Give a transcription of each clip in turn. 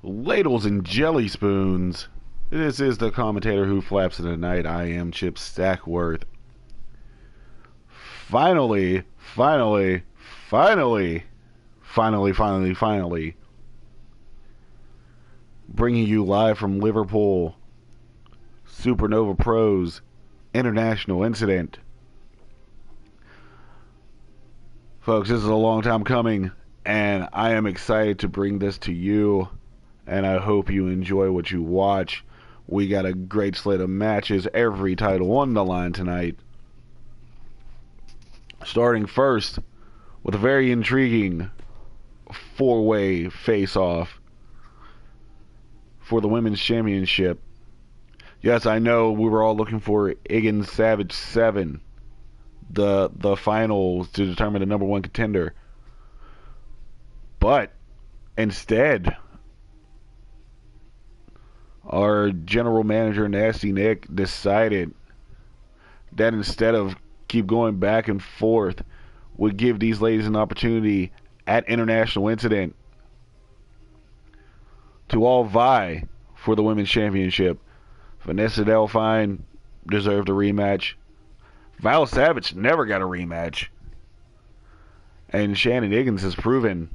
Ladles and jelly spoons. This is the commentator who flaps in the night. I am Chip Stackworth. Finally, bringing you live from Liverpool, SuperNova Pros International Incident. Folks, this is a long time coming, and I am excited to bring this to you, and I hope you enjoy what you watch. We got a great slate of matches, every title on the line tonight. Starting first with a very intriguing four-way face-off for the Women's Championship. Yes, I know we were all looking for Higgins Savage 7, the finals to determine the number one contender. But instead, our general manager, Nasty Nick, decided that instead of keep going back and forth, would give these ladies an opportunity at International Incident to all vie for the Women's Championship. Vanessa Delphine deserved a rematch. Val Savage never got a rematch. And Shannon Higgins has proven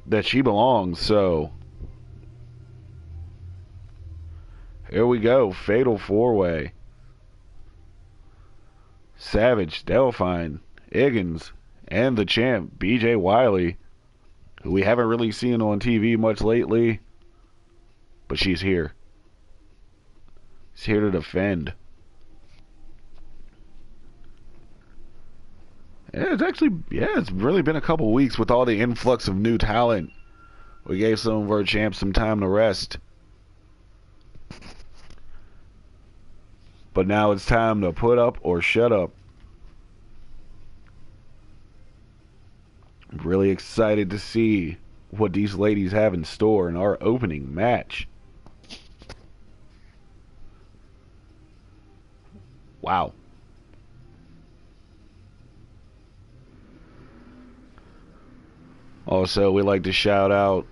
that she belongs, so here we go. Fatal four-way. Savage, Delphine, Higgins, and the champ, BJ Wiley, who we haven't really seen on TV much lately, but she's here. She's here to defend. It's really been a couple weeks with all the influx of new talent. We gave some of our champs some time to rest. But now it's time to put up or shut up. I'm really excited to see what these ladies have in store in our opening match. Wow. Also, we'd like to shout out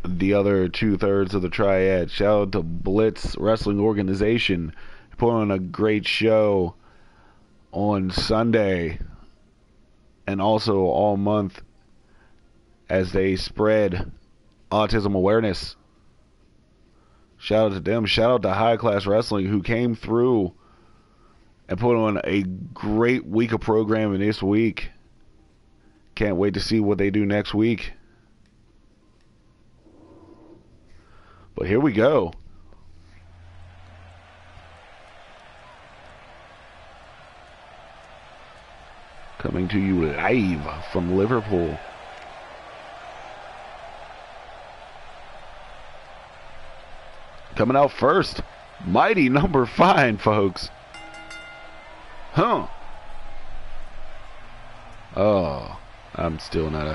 the other two-thirds of the triad. Shout out to Blitz Wrestling Organization. They put on a great show on Sunday and also all month as they spread autism awareness. Shout out to them. Shout out to High Class Wrestling, who came through and put on a great week of programming this week. Can't wait to see what they do next week. But here we go. Coming to you live from Liverpool. Coming out first, Mighty Number 5, folks. Huh. Oh, I'm still not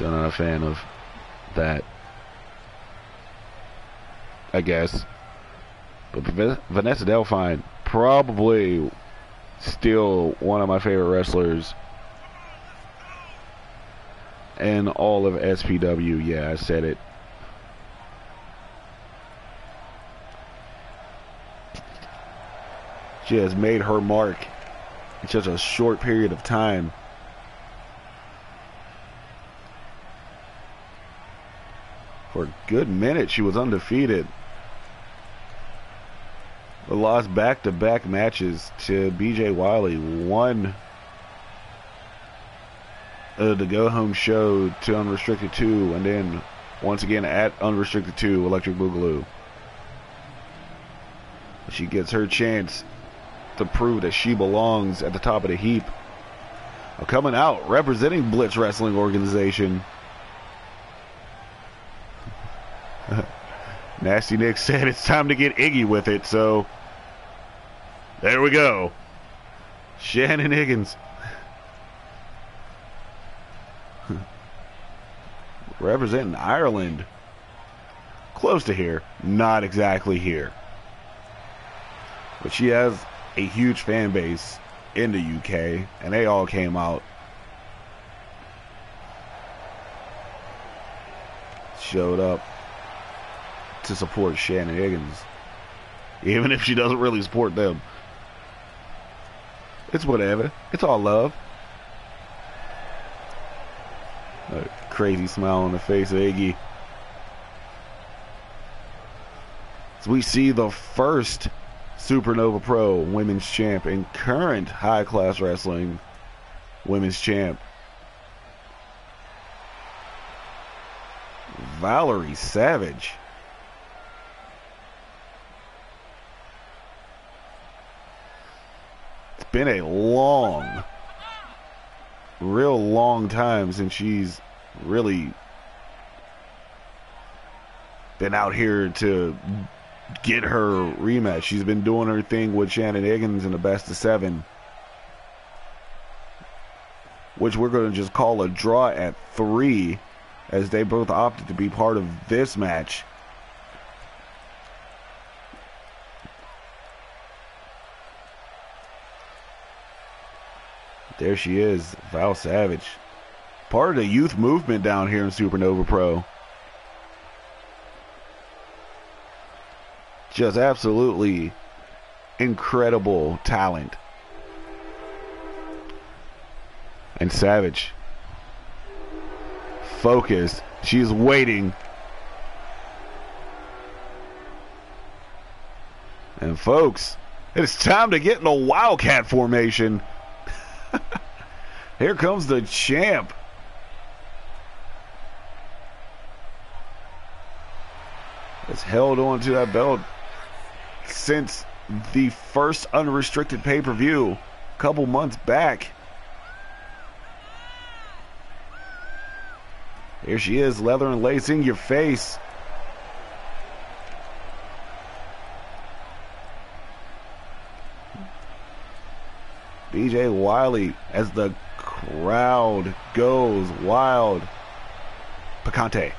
a fan of that, I guess. But Vanessa Delphine, probably still one of my favorite wrestlers in all of SPW. Yeah, I said it. She has made her mark in such a short period of time. For a good minute, she was undefeated. But lost back-to-back matches to BJ Wiley. Won the go-home show to Unrestricted 2, and then once again at Unrestricted 2, Electric Boogaloo. She gets her chance to prove that she belongs at the top of the heap. Coming out, representing Blitz Wrestling Organization. Nasty Nick said it's time to get Iggy with it, so there we go. Shannon Higgins. Representing Ireland. Close to here, not exactly here. But she has a huge fan base in the UK, and they all came out. showed up to support Shannon Higgins, even if she doesn't really support them. It's whatever. It's all love. A crazy smile on the face of Iggy. So we see the first SuperNova Pro Women's Champ and current High Class Wrestling Women's Champ, Valerie Savage. It's been a real long time since she's really been out here to get her rematch. She's been doing her thing with Shannon Higgins in the best of 7, which we're going to just call a draw at 3, as they both opted to be part of this match. There she is, Val Savage. Part of the youth movement down here in SuperNova Pro. Just absolutely incredible talent. And Savage, focused. She's waiting. And folks, it's time to get in a Wildcat formation. Here comes the champ. Has held on to that belt since the first unrestricted pay-per-view a couple months back. Here she is, leather and lace in your face. BJ Wiley as the crowd goes wild. Picante.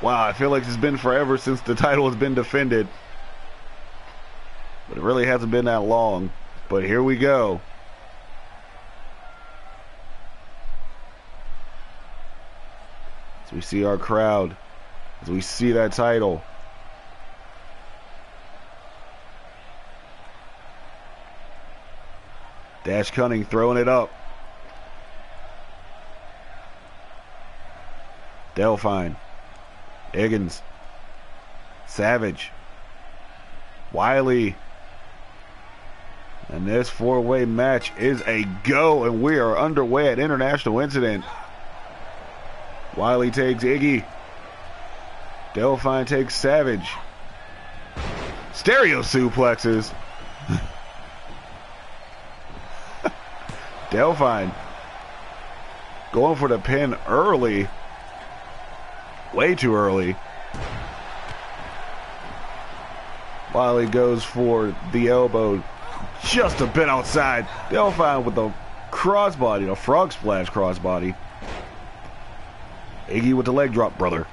Wow, I feel like it's been forever since the title has been defended. But it really hasn't been that long. But here we go. As we see our crowd, as we see that title. Dash Cunning throwing it up. Delphine. Higgins. Savage. Wiley. And this 4-way match is a go, and we are underway at International Incident. Wiley takes Iggy. Delphine takes Savage. Stereo suplexes. Delphine going for the pin early. Way too early. Wiley goes for the elbow just a bit outside. Delphine with the crossbody, the frog splash crossbody. Iggy with the leg drop, brother.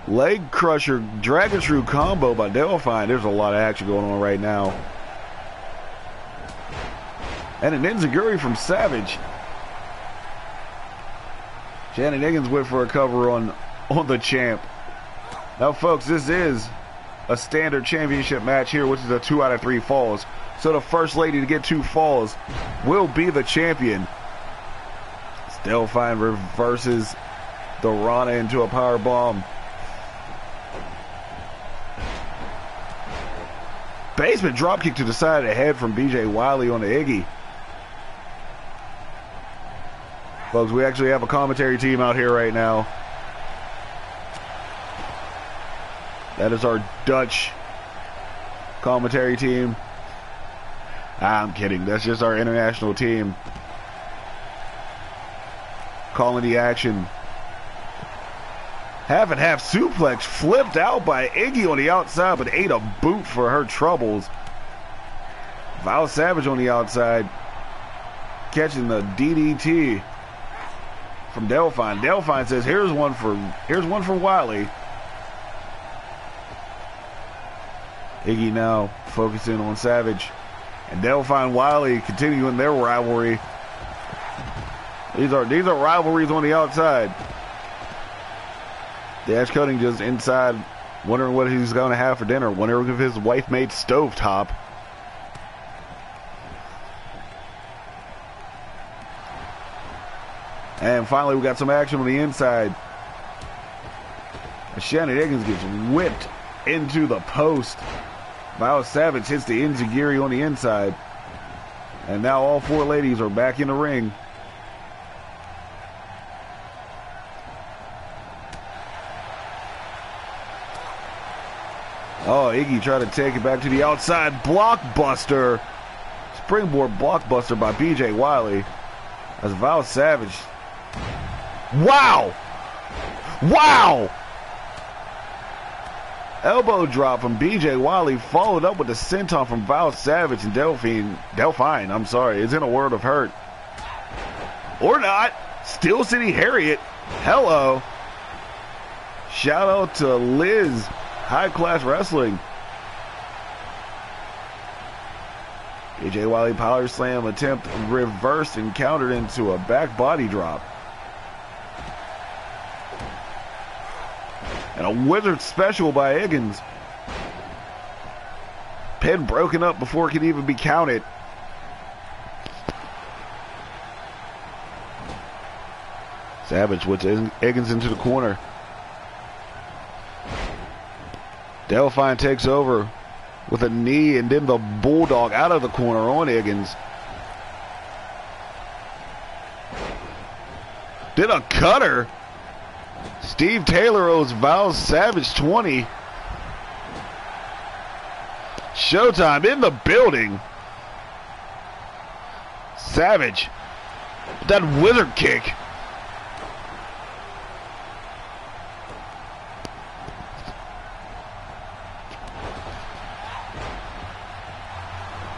Leg crusher, dragon shrew combo by Delphine. There's a lot of action going on right now. And an enziguri from Savage. Shannon Higgins went for a cover on the champ. Now, folks, this is a standard championship match here, which is a 2 out of 3 falls. So the first lady to get 2 falls will be the champion. Delphine reverses the Rana into a power bomb. Basement dropkick to the side of the head from BJ Wiley on the Iggy. Folks, we actually have a commentary team out here right now. That is our Dutch commentary team. I'm kidding. That's just our international team. Calling the action. Half and half suplex flipped out by Iggy on the outside, but ate a boot for her troubles. Val Savage on the outside, catching the DDT from Delphine. Delphine says, here's one for Wiley. Iggy now focusing on Savage. And Delphine Wiley continuing their rivalry. These are rivalries on the outside. Dash Cutting just inside, wondering what he's going to have for dinner. Wondering if his wife made stovetop. And finally, we got some action on the inside. Shannon Higgins gets whipped into the post. Val Savage hits the enziguri on the inside. And now all four ladies are back in the ring. Oh, Iggy tried to take it back to the outside. Blockbuster. Springboard blockbuster by BJ Wiley. As Val Savage. Wow! Wow! Elbow drop from BJ Wiley, followed up with the senton from Val Savage, and Delphine, I'm sorry, is in a world of hurt. Or not. Steel City Harriet. Hello. Shout out to Liz. High Class Wrestling. BJ Wiley power slam attempt reversed and countered into a back body drop. And a wizard special by Higgins. Pin broken up before it could even be counted. Savage with Higgins into the corner. Delphine takes over with a knee and then the bulldog out of the corner on Higgins. Did a cutter. Steve Taylor owes Val Savage 20. Showtime in the building. Savage. That wizard kick.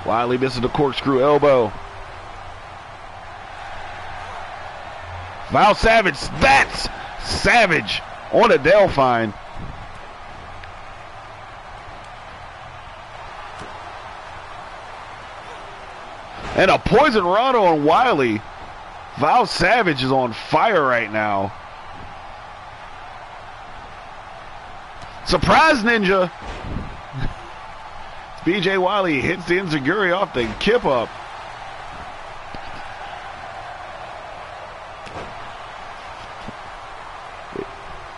Wiley misses the corkscrew elbow. Val Savage. That's Savage on a Delphine. And a poison rana on Wiley. Val Savage is on fire right now. Surprise Ninja. BJ Wiley hits the enziguri off the kip up.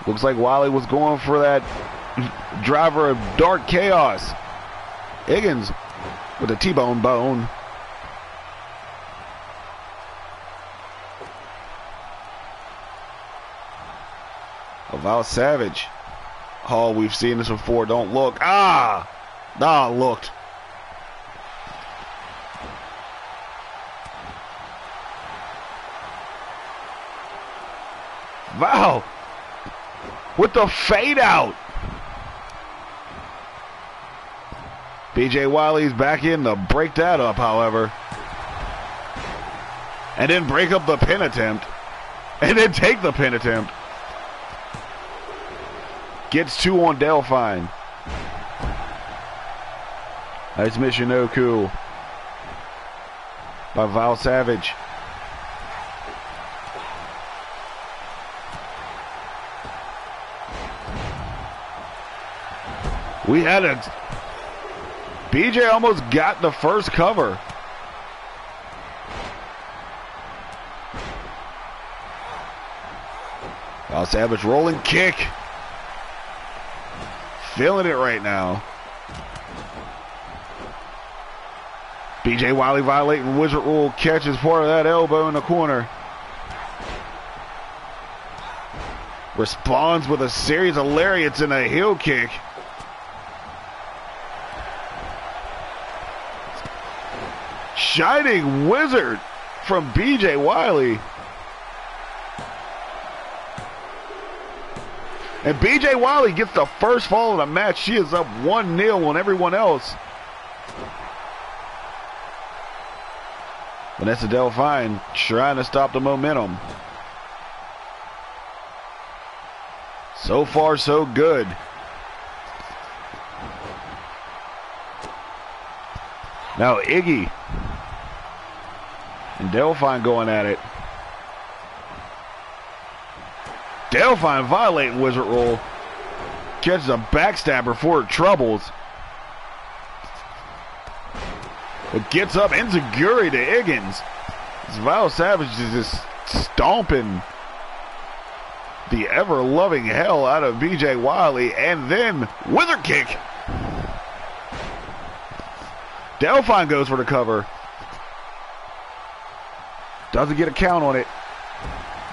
Looks like Wiley was going for that driver of Dark Chaos. Higgins with a T-bone bone. Val Savage. Oh, we've seen this before. Don't look. Looked. Val with the fade out. BJ Wiley's back in to break that up, however. And then break up the pin attempt. And then take the pin attempt. Gets two on Delphine. Nice Michinoku by Val Savage. We had a... BJ almost got the first cover. Val Savage rolling kick. Feeling it right now. BJ Wiley violating Wizard Rule, catches part of that elbow in the corner. Responds with a series of lariats and a heel kick. Shining Wizard from BJ Wiley. And BJ Wiley gets the first fall of the match. She is up 1-0 on everyone else. Vanessa Delphine trying to stop the momentum. So far, so good. Now Iggy and Delphine going at it. Delphine violating wizard roll. Catches a backstabber for troubles. It gets up enziguri to Higgins. Val Savage is just stomping the ever-loving hell out of BJ Wiley, and then wizard kick. Delphine goes for the cover. Doesn't get a count on it.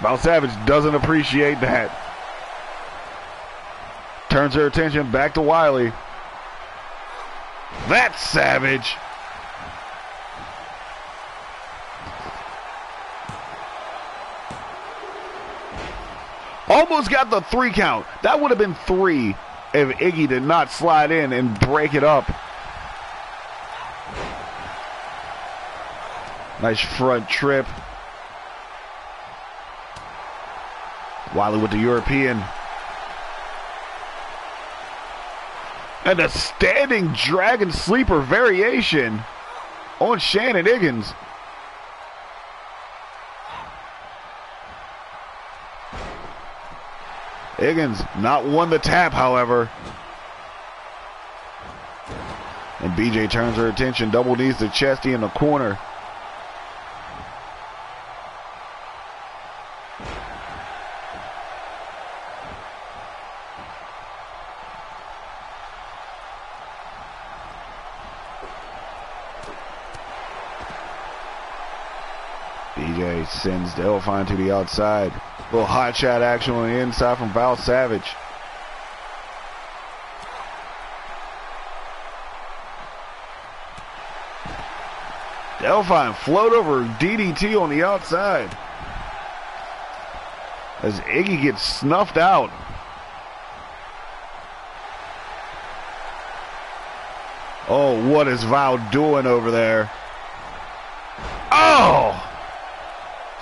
Val Savage doesn't appreciate that. Turns her attention back to Wiley. That's Savage. Almost got the 3 count. That would have been 3 if Iggy did not slide in and break it up. Nice front trip. Wiley with the European. And a standing dragon sleeper variation on Shannon Higgins. Higgins not one to tap, however. And BJ turns her attention. Double knees to Chesty in the corner. BJ sends Delphine to the outside. Little hot shot action on the inside from Val Savage. Delphine float over DDT on the outside as Iggy gets snuffed out. Oh, what is Val doing over there? Oh!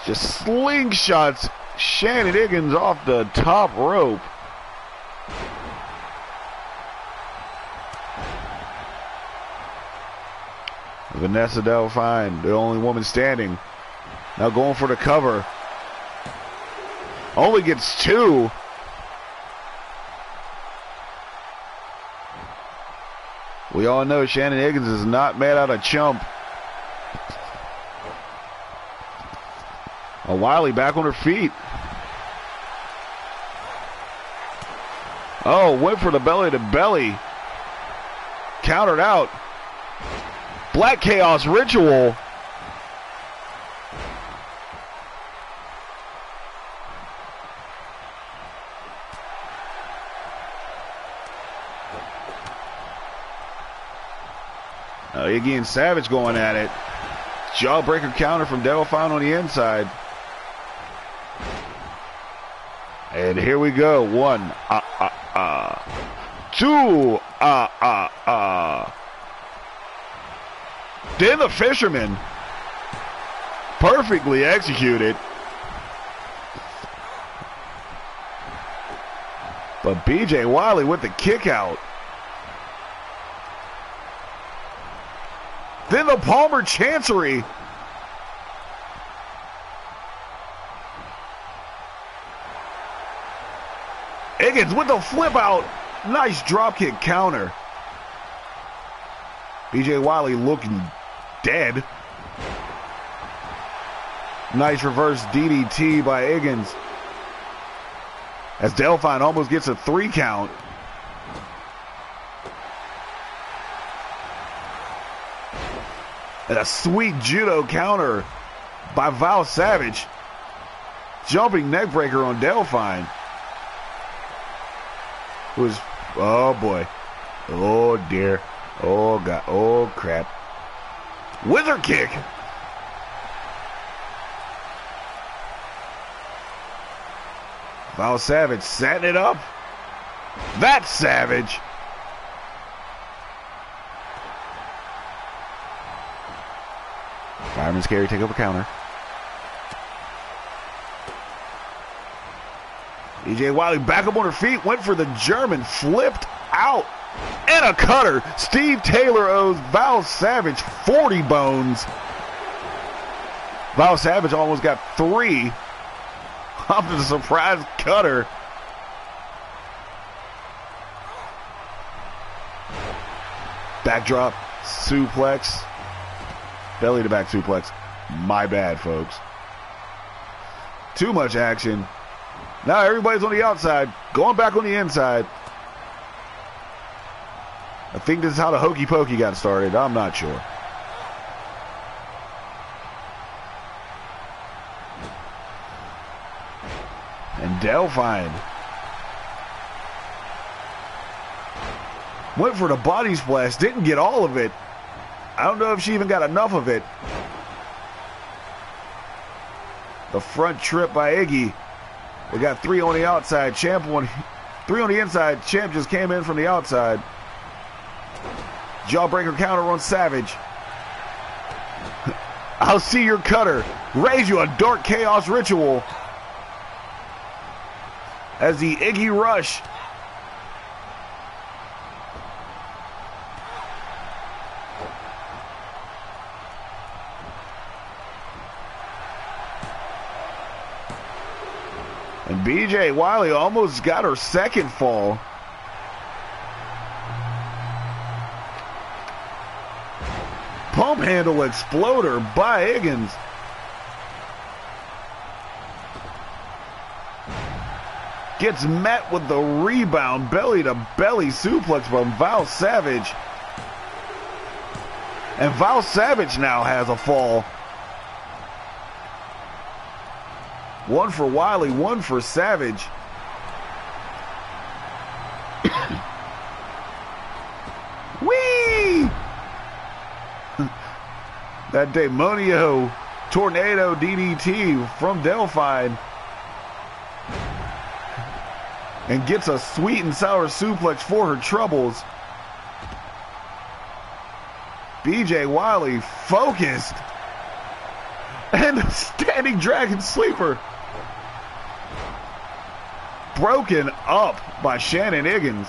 Just slingshots Shannon Higgins off the top rope. Vanessa Delphine, the only woman standing, now going for the cover. Only gets 2. We all know Shannon Higgins is not made out of chump. Wiley back on her feet. Oh, went for the belly to belly. Countered out. Black Chaos Ritual. Iggy and Savage going at it. Jawbreaker counter from Delphine on the inside. And here we go. 1, 2, Then the fisherman. Perfectly executed. But BJ Wiley with the kick out. Then the Palmer Chancery. Higgins with the flip out. Nice dropkick counter. BJ Wiley looking dead. Nice reverse DDT by Higgins. As Delphine almost gets a 3 count. And a sweet judo counter by Val Savage. Jumping neckbreaker on Delphine. Oh boy. Oh dear. Oh god. Oh crap. Wizard kick. Val Savage setting it up. That's Savage. Fireman's carry, take up a counter. BJ Wiley back up on her feet, went for the German, flipped out And a cutter. Steve Taylor owes Val Savage 40 bones. Val Savage almost got 3 off the surprise cutter. Backdrop suplex. Belly to back suplex. My bad, folks. Too much action. Now everybody's on the outside. Going back on the inside. I think this is how the hokey pokey got started. I'm not sure. And Delphine went for the body splash. Didn't get all of it. I don't know if she even got enough of it. The front trip by Iggy. We got 3 on the outside. Champ won. 3 on the inside. Champ just came in from the outside. Jawbreaker counter on Savage. I'll see your cutter. Raise you a Dark Chaos Ritual. As the Iggy Rush. And BJ Wiley almost got her second fall. Pump handle exploder by Higgins. Gets met with the rebound belly to belly suplex from Val Savage. And Val Savage now has a fall. 1 for Wiley, 1 for Savage. Whee! That Demonio Tornado DDT from Delphine. And gets a sweet and sour suplex for her troubles. BJ Wiley focused. And a standing dragon sleeper. Broken up by Shannon Higgins.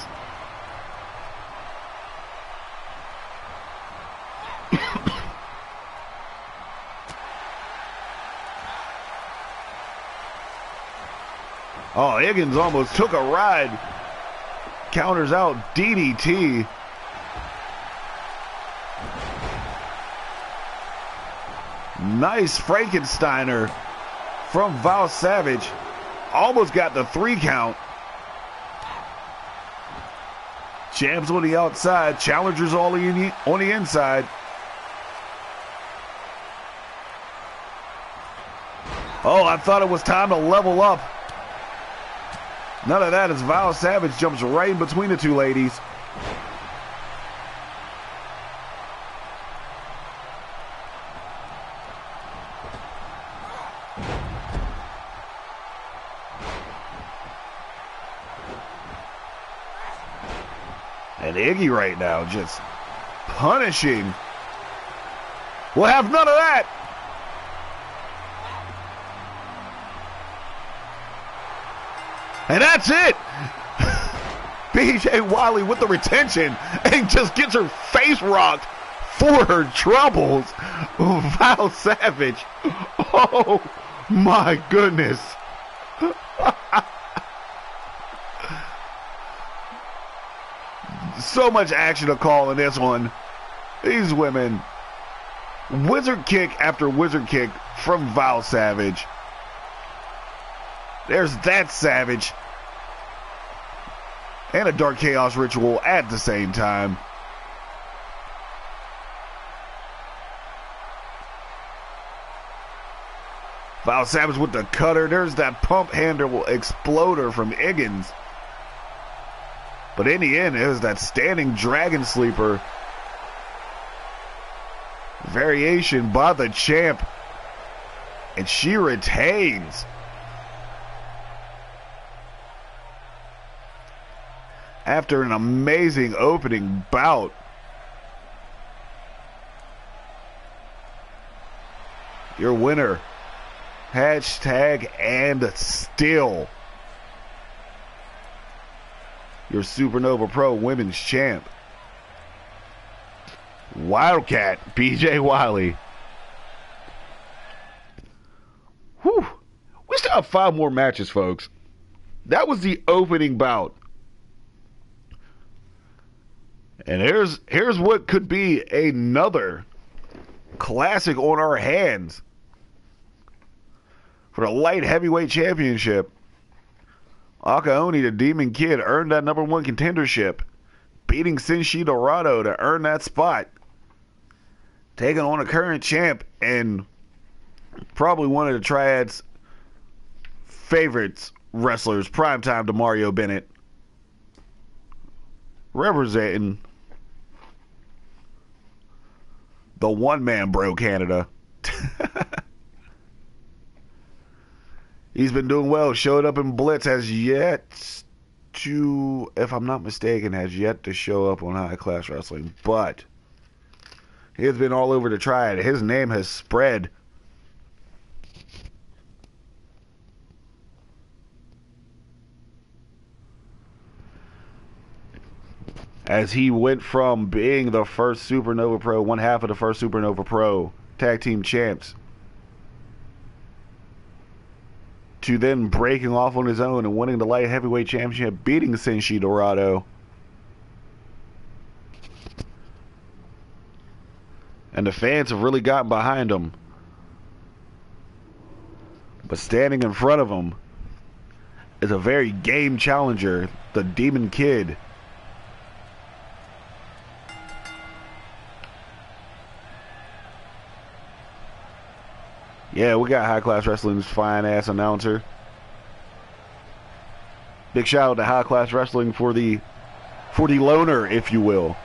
Oh, Higgins almost took a ride. Counters out DDT. Nice Frankensteiner from Val Savage. Almost got the 3 count. Champs on the outside. Challengers all on the inside. Oh, I thought it was time to level up. None of that as Val Savage jumps right in between the 2 ladies. And Iggy right now just punishing. We'll have none of that. And that's it. BJ Wiley with the retention and just gets her face rocked for her troubles. Val Savage. Oh my goodness. So much action to call in this one. These women. Wizard kick after wizard kick from Val Savage. There's that Savage. And a Dark Chaos Ritual at the same time. Val Savage with the cutter. There's that pump handle exploder from Higgins. But in the end, it was that standing dragon sleeper. Variation by the champ. And she retains. After an amazing opening bout. Your winner. Hashtag and still. your SuperNova Pro Women's Champ. Wildcat, BJ Wiley. Whew. We still have 5 more matches, folks. That was the opening bout. And here's what could be another classic on our hands for the light heavyweight championship. Akaoni, the Demon Kid, earned that #1 contendership, beating Senshi Dorado to earn that spot, taking on a current champ and probably one of the Triad's favorites wrestlers, primetime Demario Bennett, representing the one-man bro Canada. He's been doing well. Showed up in Blitz. Has yet to, if I'm not mistaken, has yet to show up on High Class Wrestling. But he has been all over the Triad. His name has spread. As he went from being the first SuperNova Pro, one half of the first SuperNova Pro tag team champs, to then breaking off on his own and winning the light heavyweight championship, beating Senshi Dorado. And the fans have really gotten behind him. But standing in front of him is a very game challenger, the Demon Kid. Yeah, we got High Class Wrestling's fine-ass announcer. Big shout out to High Class Wrestling for the loaner, if you will.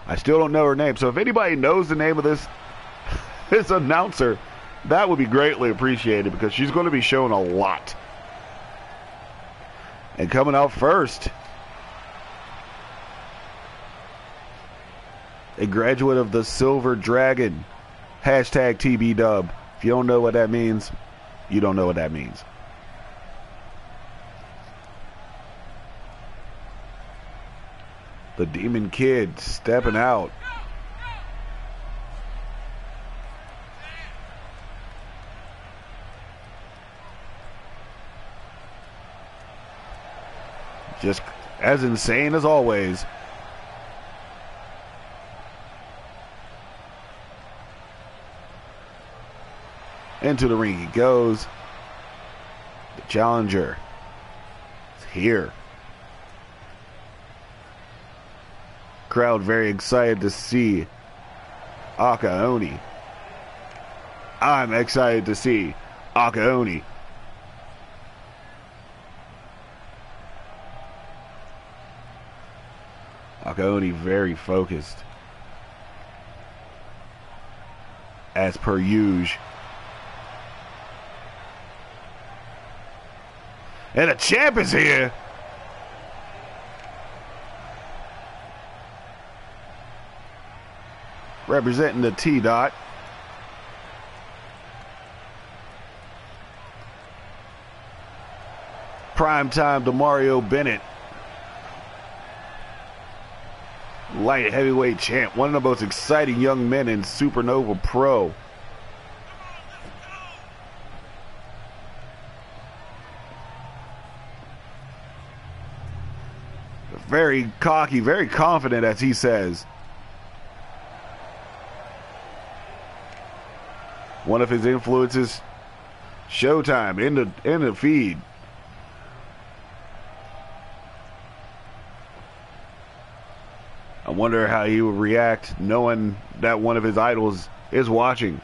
I still don't know her name, so if anybody knows the name of this announcer, that would be greatly appreciated, because she's going to be showing a lot. And coming out first, a graduate of the Silver Dragon, hashtag TBDub. If you don't know what that means, you don't know what that means. The Demon Kid stepping out. Just as insane as always. Into the ring he goes. The challenger is here. Crowd very excited to see Akaoni. I'm excited to see Akaoni. Akaoni very focused, as per usual. And the champ is here. Representing the T-Dot. Primetime Demario Bennett. Light heavyweight champ. One of the most exciting young men in SuperNova Pro. Very cocky, very confident, as he says. One of his influences, Showtime, in the feed. I wonder how he would react knowing that one of his idols is watching.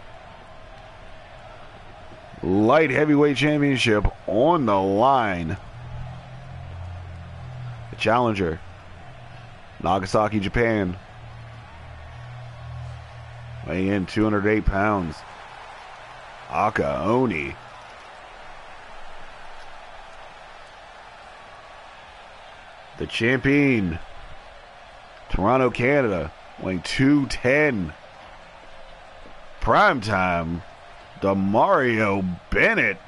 Light heavyweight championship on the line. The challenger, Nagasaki, Japan, weighing in 208 pounds. Akaoni. The champion, Toronto, Canada, weighing 210. Primetime, Demario Bennett.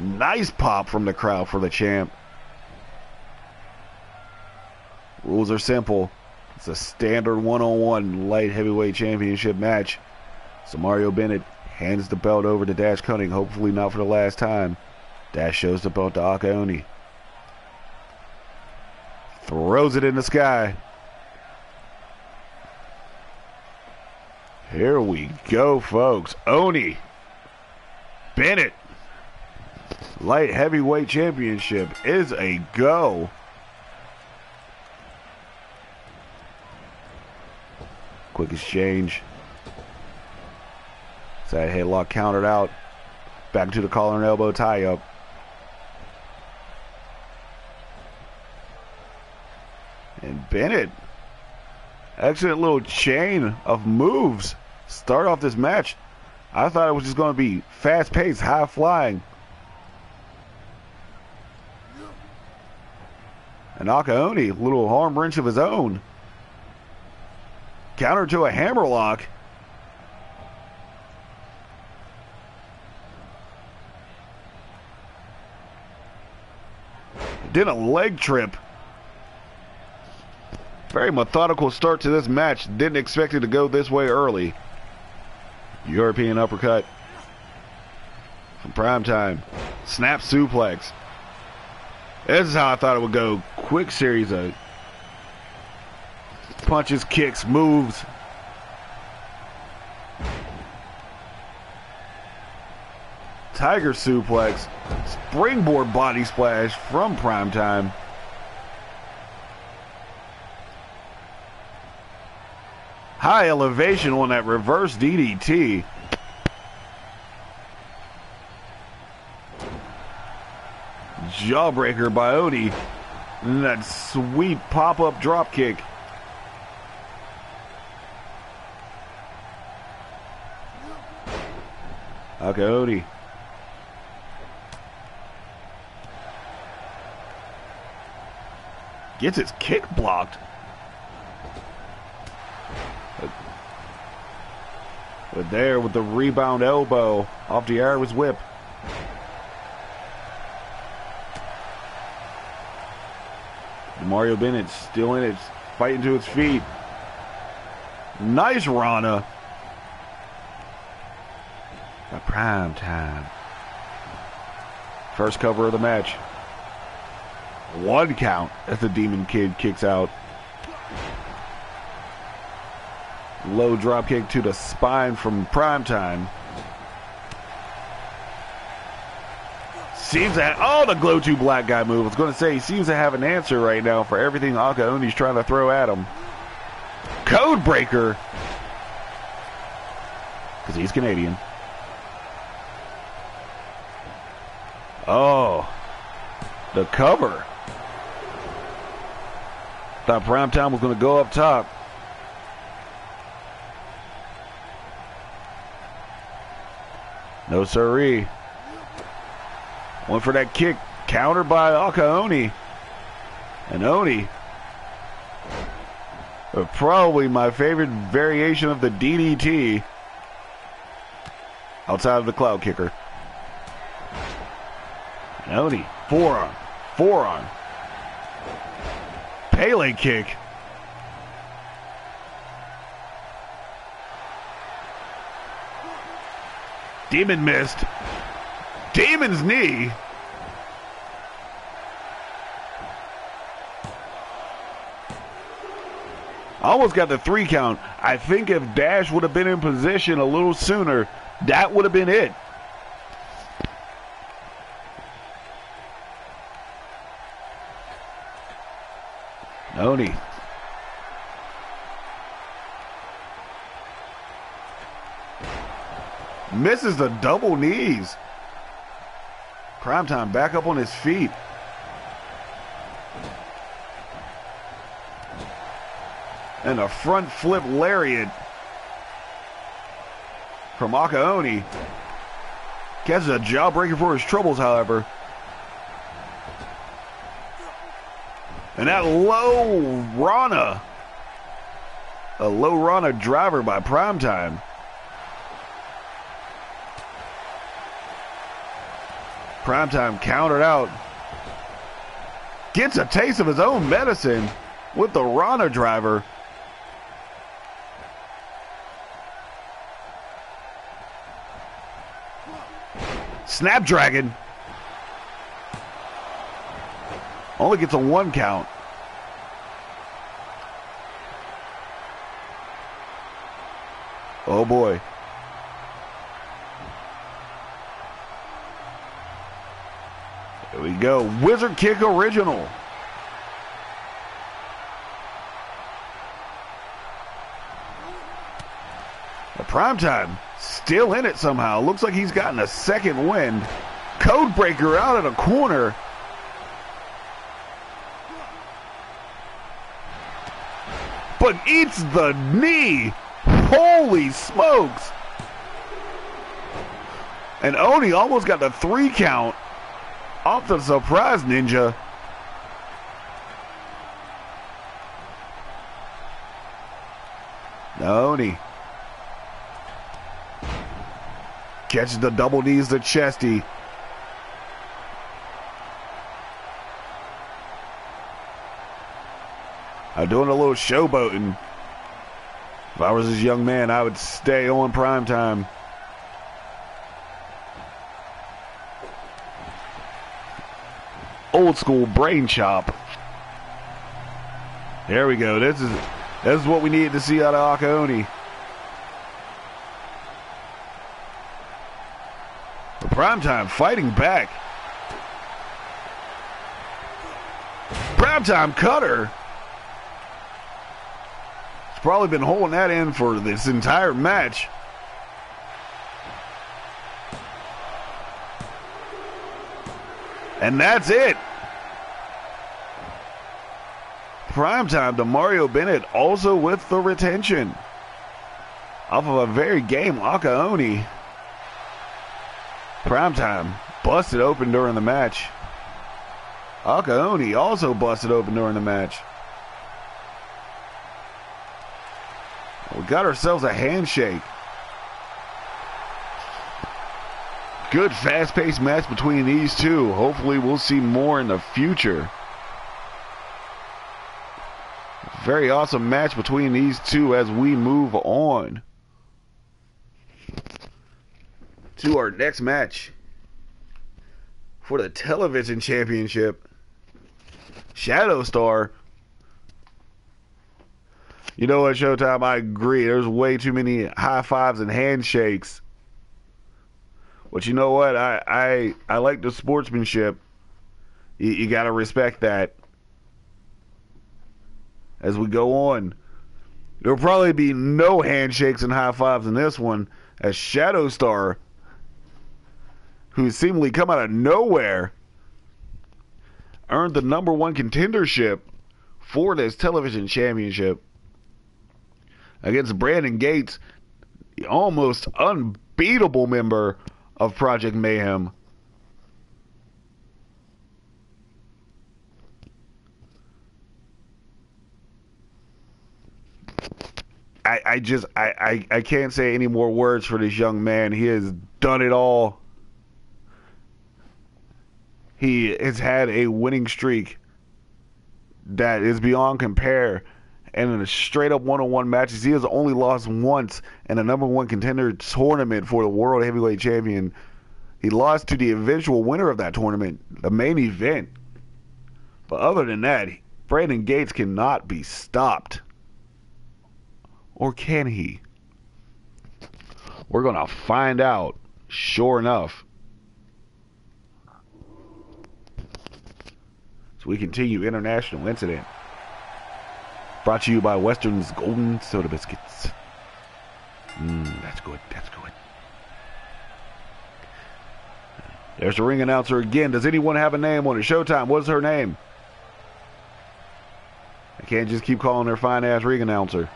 Nice pop from the crowd for the champ. Rules are simple. It's a standard one-on-one light heavyweight championship match. So Mario Bennett hands the belt over to Dash Cunning, hopefully not for the last time. Dash shows the belt to Aka Oni. Throws it in the sky. Here we go, folks. Oni. Bennett. Light heavyweight championship is a go. Quick exchange. Side headlock countered out. Back to the collar and elbow tie up. And Bennett. Excellent little chain of moves. Start off this match. I thought it was just going to be fast paced, high flying. And Aka Oni, little arm wrench of his own. Counter to a hammerlock. Did a leg trip. Very methodical start to this match. Didn't expect it to go this way early. European uppercut from Primetime. Snap suplex. This is how I thought it would go. Quick series of punches, kicks, moves. Tiger suplex. Springboard body splash from Primetime. High elevation on that reverse DDT. Jawbreaker by Oni. And that sweet pop-up drop kick. Aka Oni. Gets his kick blocked. But there with the rebound elbow off the Irish whip. Mario Bennett still in it, fighting to its feet. Nice Rana. By Primetime. First cover of the match. 1 count as the Demon Kid kicks out. Low drop kick to the spine from Primetime. Seems to have, the glow to black guy move. I was going to say, he seems to have an answer right now for everything Aka Oni's trying to throw at him. Code breaker. Because he's Canadian. Oh. The cover. Thought Primetime was going to go up top. No siree. Went for that kick. Countered by Aka Oni. And Oni. Probably my favorite variation of the DDT. Outside of the cloud kicker. And Oni. Forearm. Forearm. Pele kick. Demon missed. Demon's knee. Almost got the 3 count. I think if Dash would have been in position a little sooner, that would have been it. Oni. Misses the double knees. Primetime back up on his feet. And a front flip lariat from Aka Oni. Catches a jawbreaker for his troubles, however. And that low Rana. A low Rana driver by Primetime. Primetime countered out. Gets a taste of his own medicine with the Rana driver. Snapdragon. Only gets a 1 count. Oh boy. There we go. Wizard kick original. The Primetime still in it somehow. Looks like he's gotten a second wind. Codebreaker out of the corner. But eats the knee. Holy smokes. And Oni almost got the 3 count off the surprise ninja. Oni catches the double knees to Chesty. I'm doing a little showboating. If I was this young man, I would stay on Primetime. Old school brain chop. There we go. This is what we needed to see out of Akaoni. The Primetime fighting back. Primetime cutter. He's probably been holding that in for this entire match. And that's it. Primetime to Mario Bennett, also with the retention. Off of a very game Akaoni. Primetime busted open during the match. Akaoni also busted open during the match. We got ourselves a handshake. Good fast-paced match between these two. Hopefully we'll see more in the future. Very awesome match between these two as we move on to our next match for the television championship. Shadow Star. You know what, Showtime? I agree. There's way too many high fives and handshakes. But you know what? I like the sportsmanship. You got to respect that. As we go on, there'll probably be no handshakes and high fives in this one, as Shadow Star, who seemingly come out of nowhere, earned the #1 contendership for this television championship against Brandon Gates, the almost unbeatable member of Project Mayhem. I can't say any more words for this young man. He has done it all. He has had a winning streak that is beyond compare. And in a straight-up one-on-one matches, he has only lost once in a #1 contender tournament for the World Heavyweight Champion. He lost to the eventual winner of that tournament, the main event. But other than that, Brandon Gates cannot be stopped. Or can he? We're going to find out, sure enough. So we continue International Incident. Brought to you by Western's Golden Soda Biscuits. That's good. That's good. There's the ring announcer again. Does anyone have a name on it? Showtime, what's her name? I can't just keep calling her fine-ass ring announcer.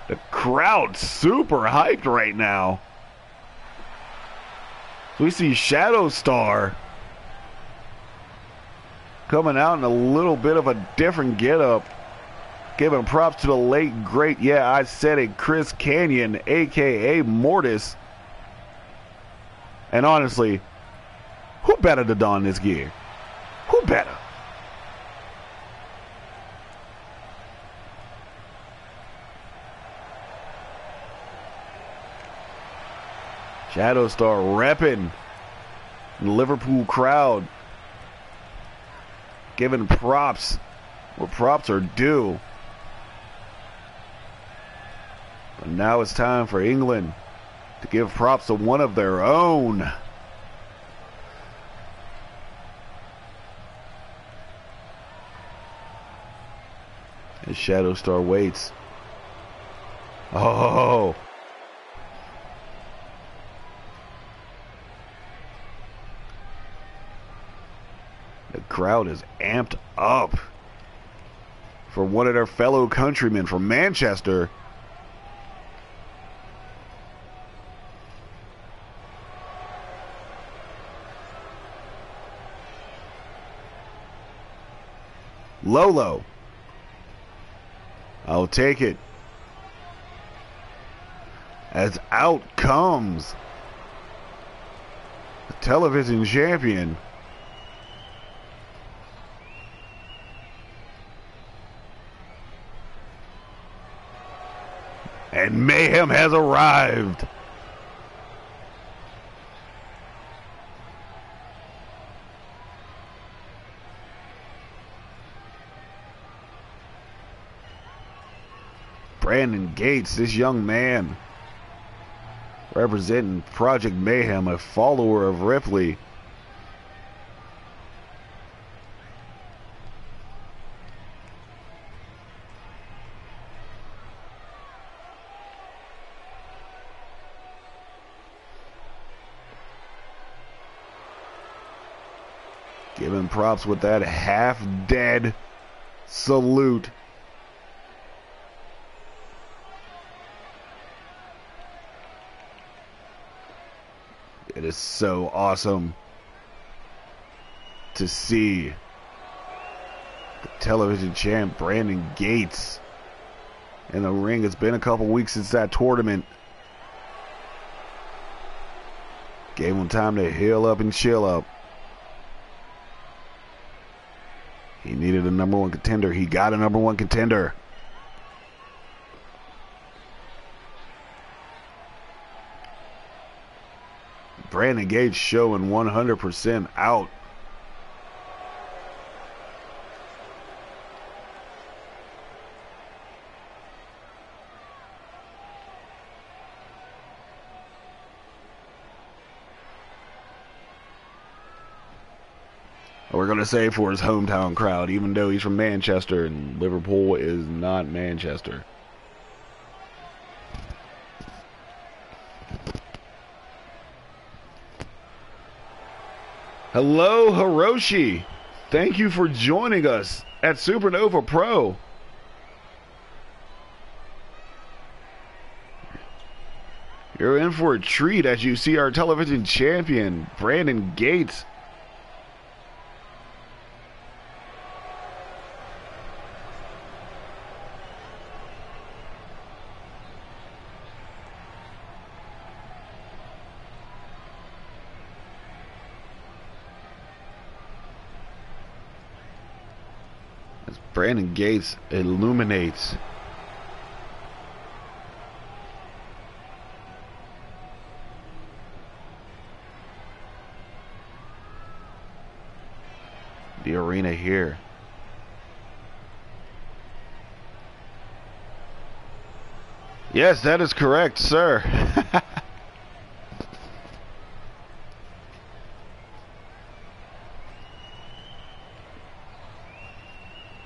The crowd's super hyped right now. We see Shadow Star coming out in a little bit of a different getup. Giving props to the late, great, yeah, I said it, Chris Canyon, a.k.a. Mortis. And honestly, who better to don this gear? Who better? Shadow Star repping the Liverpool crowd, giving props where props are due. But now it's time for England to give props to one of their own. As Shadow Star waits. Oh! The crowd is amped up for one of their fellow countrymen from Manchester. Lolo. I'll take it. As out comes the television champion. And mayhem has arrived. Brandon Gates, this young man, representing Project Mayhem, a follower of Ripley. Giving props with that half-dead salute. It is so awesome to see the television champ Brandon Gates in the ring. It's been a couple weeks since that tournament. Gave him time to heal up and chill up. He needed a number one contender. He got a number one contender. Brandon Gates showing 100% out. We're going to say for his hometown crowd, even though he's from Manchester and Liverpool is not Manchester. Hello, Hiroshi. Thank you for joining us at SuperNova Pro. You're in for a treat as you see our television champion, Brandon Gates. As Brandon Gates illuminates the arena here. Yes, that is correct, sir.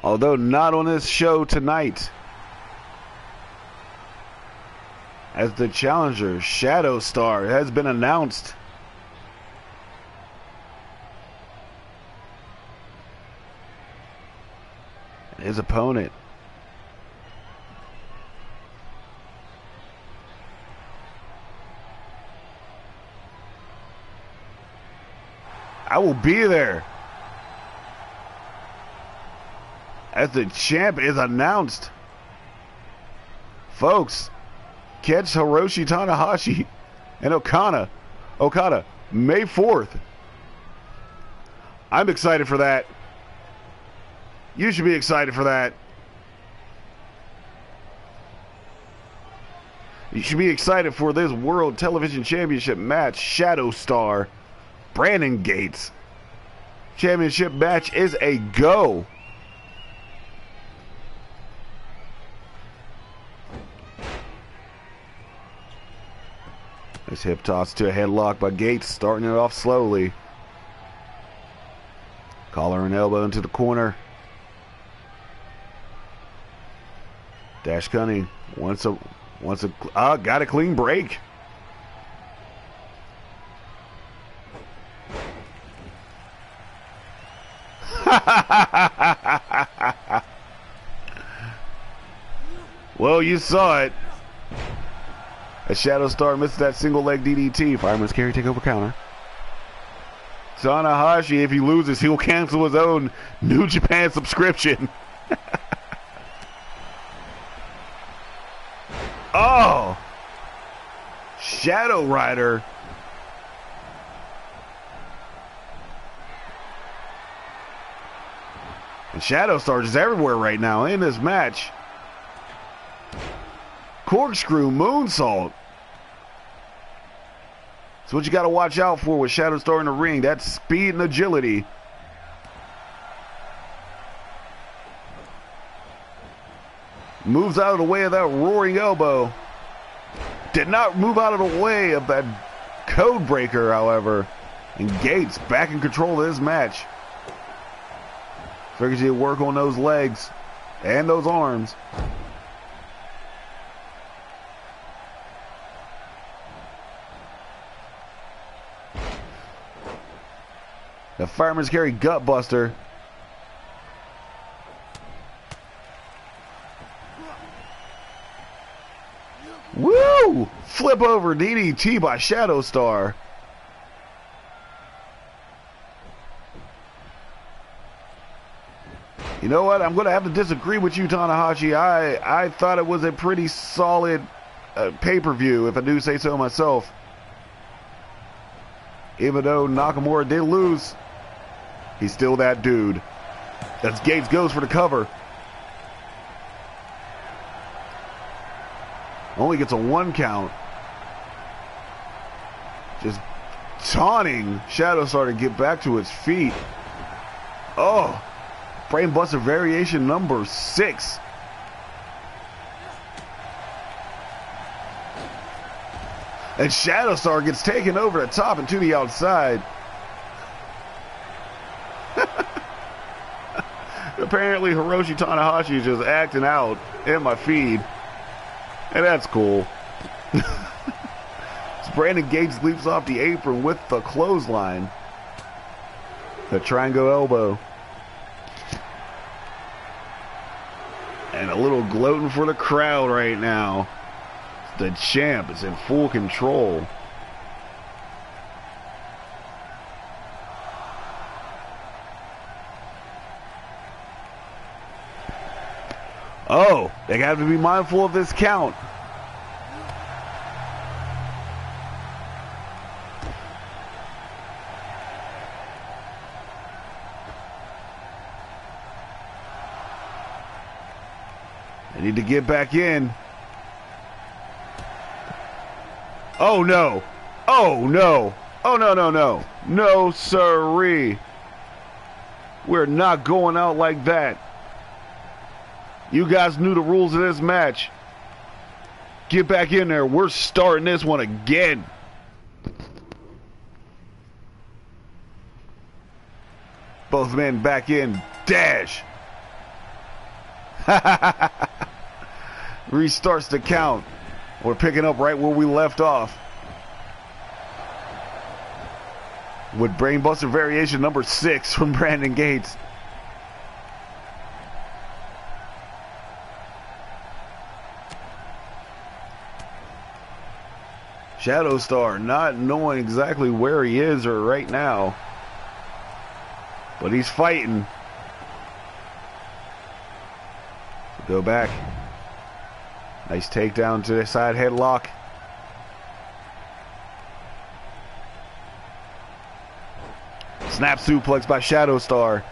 Although not on this show tonight, as the challenger, Shadow Star, has been announced. His opponent, I will be there as the champ is announced. Folks, catch Hiroshi Tanahashi and Okada May 4th. I'm excited for that. You should be excited for that. You should be excited for this World Television Championship match. Shadow Star, Brandon Gates. Championship match is a go. Nice hip toss to a headlock by Gates, starting it off slowly. Collar and elbow into the corner. Dash Cunning got a clean break. Well, you saw it. A Shadow Star misses that single leg DDT. Fireman's carry, take over counter. Tanahashi, if he loses, he'll cancel his own New Japan subscription. Oh! Shadow Rider. And Shadow Star is everywhere right now in this match. Corkscrew moonsault. That's what you got to watch out for with Shadow Star in the ring. That's speed and agility. Moves out of the way of that roaring elbow. Did not move out of the way of that code breaker, however. And Gates back in control of this match. Figures he'll work on those legs and those arms. The Fireman's Carry Gut Buster. Woo! Flip over DDT by Shadow Star. You know what? I'm going to have to disagree with you, Tanahashi. I thought it was a pretty solid pay-per-view, if I do say so myself. Even though Nakamura did lose, he's still that dude. That's Gates goes for the cover. Only gets a 1 count. Just taunting Shadow Star to get back to its feet. Oh, Brain Buster variation number 6. And Shadow Star gets taken over the top and to the outside. Apparently Hiroshi Tanahashi is just acting out in my feed. And that's cool. Brandon Gates leaps off the apron with the clothesline. The triangle elbow. And a little gloating for the crowd right now. The champ is in full control. Oh, they got to be mindful of this count. They need to get back in. Oh no. Oh no. Oh no, no, no. No, sirree. We're not going out like that. You guys knew the rules of this match. Get back in there. We're starting this one again. Both men back in. Dash. Restarts the count. We're picking up right where we left off. With Brainbuster variation number 6 from Brandon Gates. Shadow Star not knowing exactly where he is or right now. But he's fighting. Go back. Nice takedown to the side headlock. Snap suplex by Shadow Star.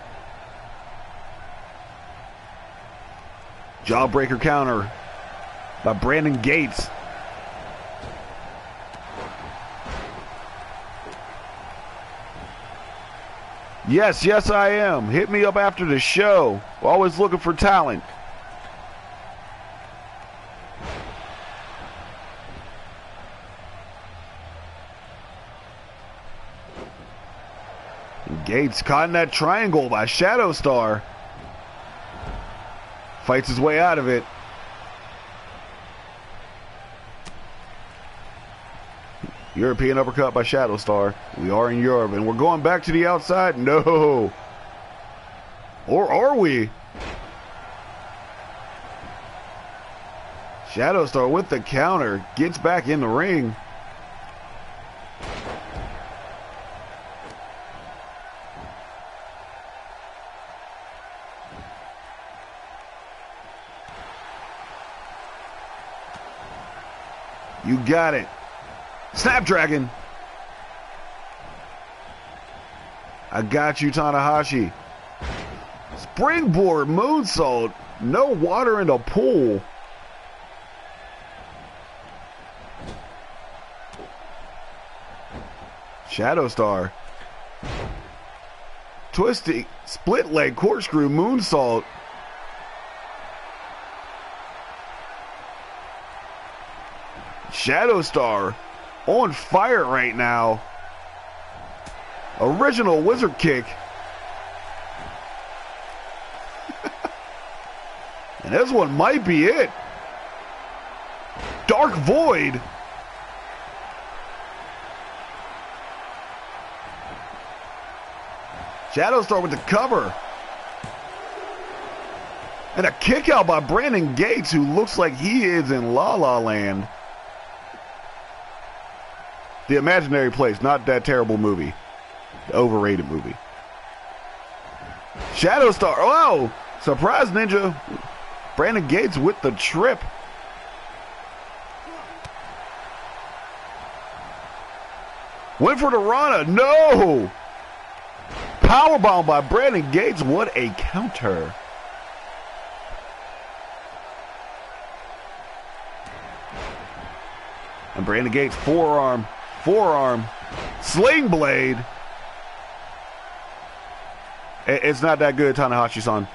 Jawbreaker counter by Brandon Gates. Yes, yes I am. Hit me up after the show. Always looking for talent. Gates caught in that triangle by Shadow Star. Fights his way out of it. European uppercut by Shadow Star. We are in Europe, and we're going back to the outside. No. Or are we? Shadow Star with the counter. Gets back in the ring. You got it. Snapdragon. I got you, Tanahashi. Springboard moonsault. No water in the pool. Shadow Star. Twisting. Split leg corkscrew moonsault. Shadow Star on fire right now. Original wizard kick. And this one might be it. Dark Void. Shadow Star with the cover. And a kick out by Brandon Gates, who looks like he is in La La Land. The Imaginary Place, not that terrible movie. The overrated movie. Shadow Star. Oh! Surprise Ninja. Brandon Gates with the trip. Went for the Rana. No! Powerbomb by Brandon Gates. What a counter. And Brandon Gates forearm. Sling blade. It's not that good, Tanahashi-san.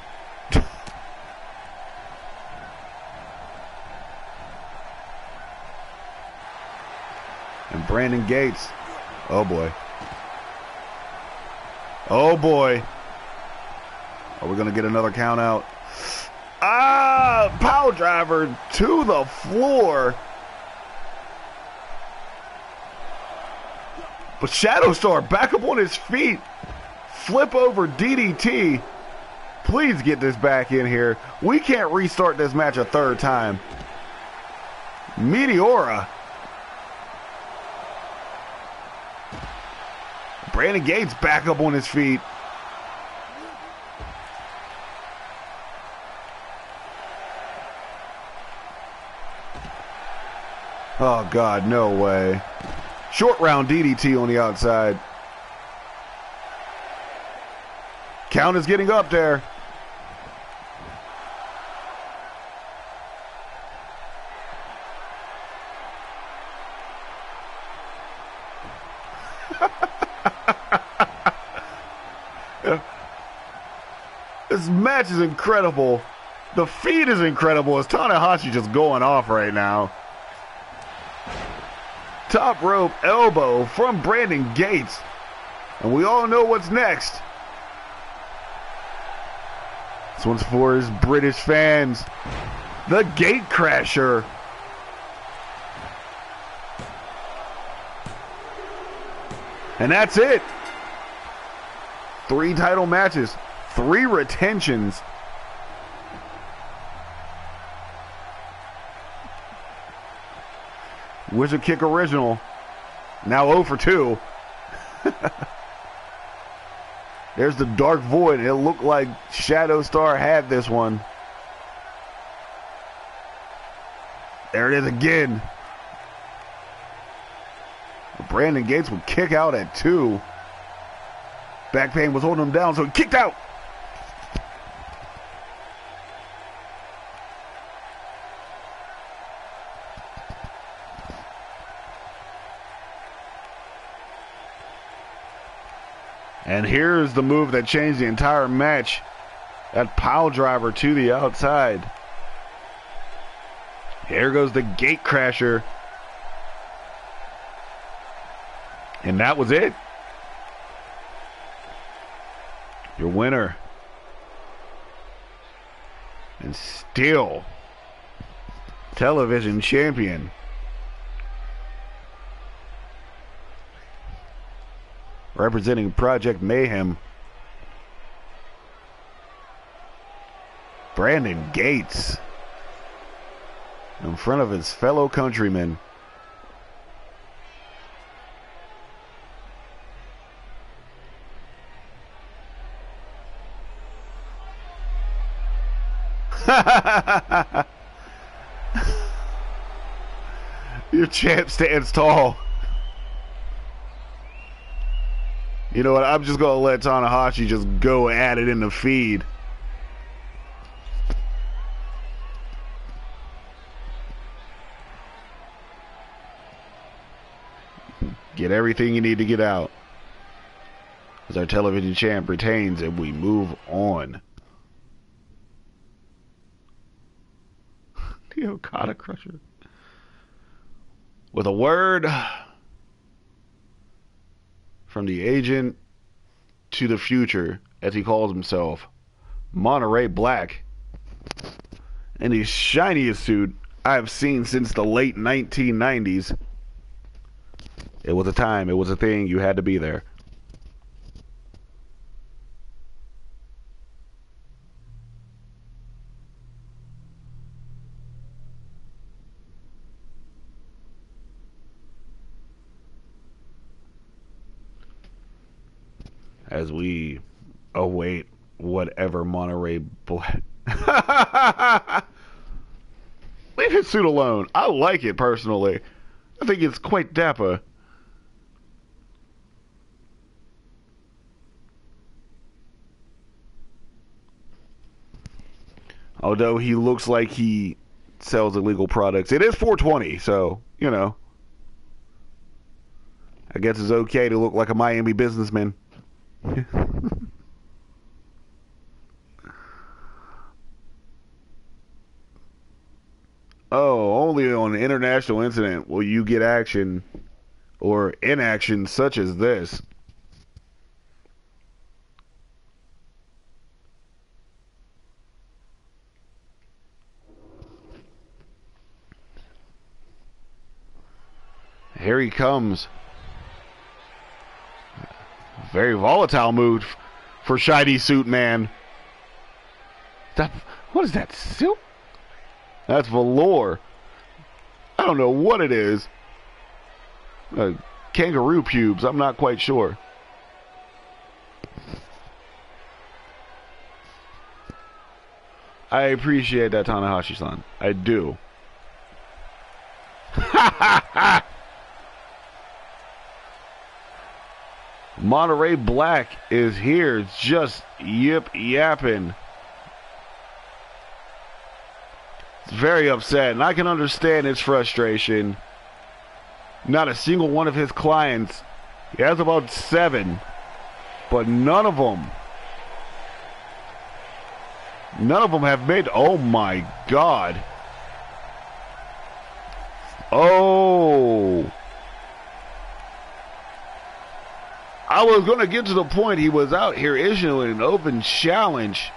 And Brandon Gates. Oh boy. Oh boy. Are we going to get another count out? Ah! Power driver to the floor. But Shadow Star back up on his feet. Flip over DDT. Please get this back in here. We can't restart this match a third time. Meteora. Brandon Gates back up on his feet. Oh God, no way. Short round DDT on the outside. Count is getting up there. This match is incredible. The feed is incredible as Tanahashi just going off right now. Top rope elbow from Brandon Gates. And we all know what's next. This one's for his British fans. The Gate Crasher. And that's it. 3 title matches. 3 retentions. Wizard Kick original. Now 0 for 2. There's the Dark Void. It looked like Shadow Star had this one. There it is again. Brandon Gates would kick out at 2. Back pain was holding him down, so he kicked out. And here's the move that changed the entire match. That pile driver to the outside. Here goes the gate crasher. And that was it. Your winner. And still television champion. Representing Project Mayhem. Brandon Gates. In front of his fellow countrymen. Your champ stands tall. You know what? I'm just going to let Tanahashi just go at it in the feed. Get everything you need to get out. As our television champ retains and we move on. The Okada Crusher. With a word from the agent to the future, as he calls himself, Monterey Black, in the shiniest suit I've seen since the late 1990s. It was a time, it was a thing, you had to be there. As we await whatever Monterey Black. Leave his suit alone. I like it personally. I think it's quite dapper. Although he looks like he sells illegal products. It is 420, so, you know. I guess it's okay to look like a Miami businessman. Oh, only on an international incident will you get action or inaction such as this. Here he comes. Very volatile mood for Shiny Suit Man. What is that? Silk? That's velour. I don't know what it is. Kangaroo pubes. I'm not quite sure. I appreciate that, Tanahashi-san. I do. Monterey Black is here, just yip-yapping. It's very upset, and I can understand his frustration. Not a single one of his clients, he has about 7, but none of them have made, oh my God. Oh. I was going to get to the point he was out here issuing an open challenge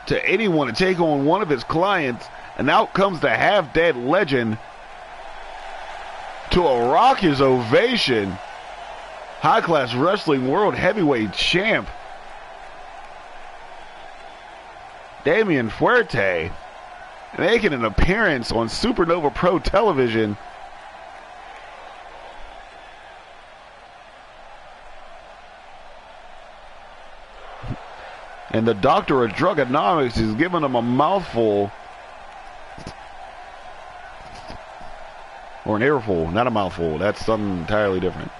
to anyone to take on one of his clients, and out comes the half-dead legend to a raucous ovation. High-class wrestling world heavyweight champ Damian Fuerte making an appearance on SuperNova Pro Television. And the doctor of drugonomics is giving him a mouthful Or an earful, not a mouthful. That's something entirely different.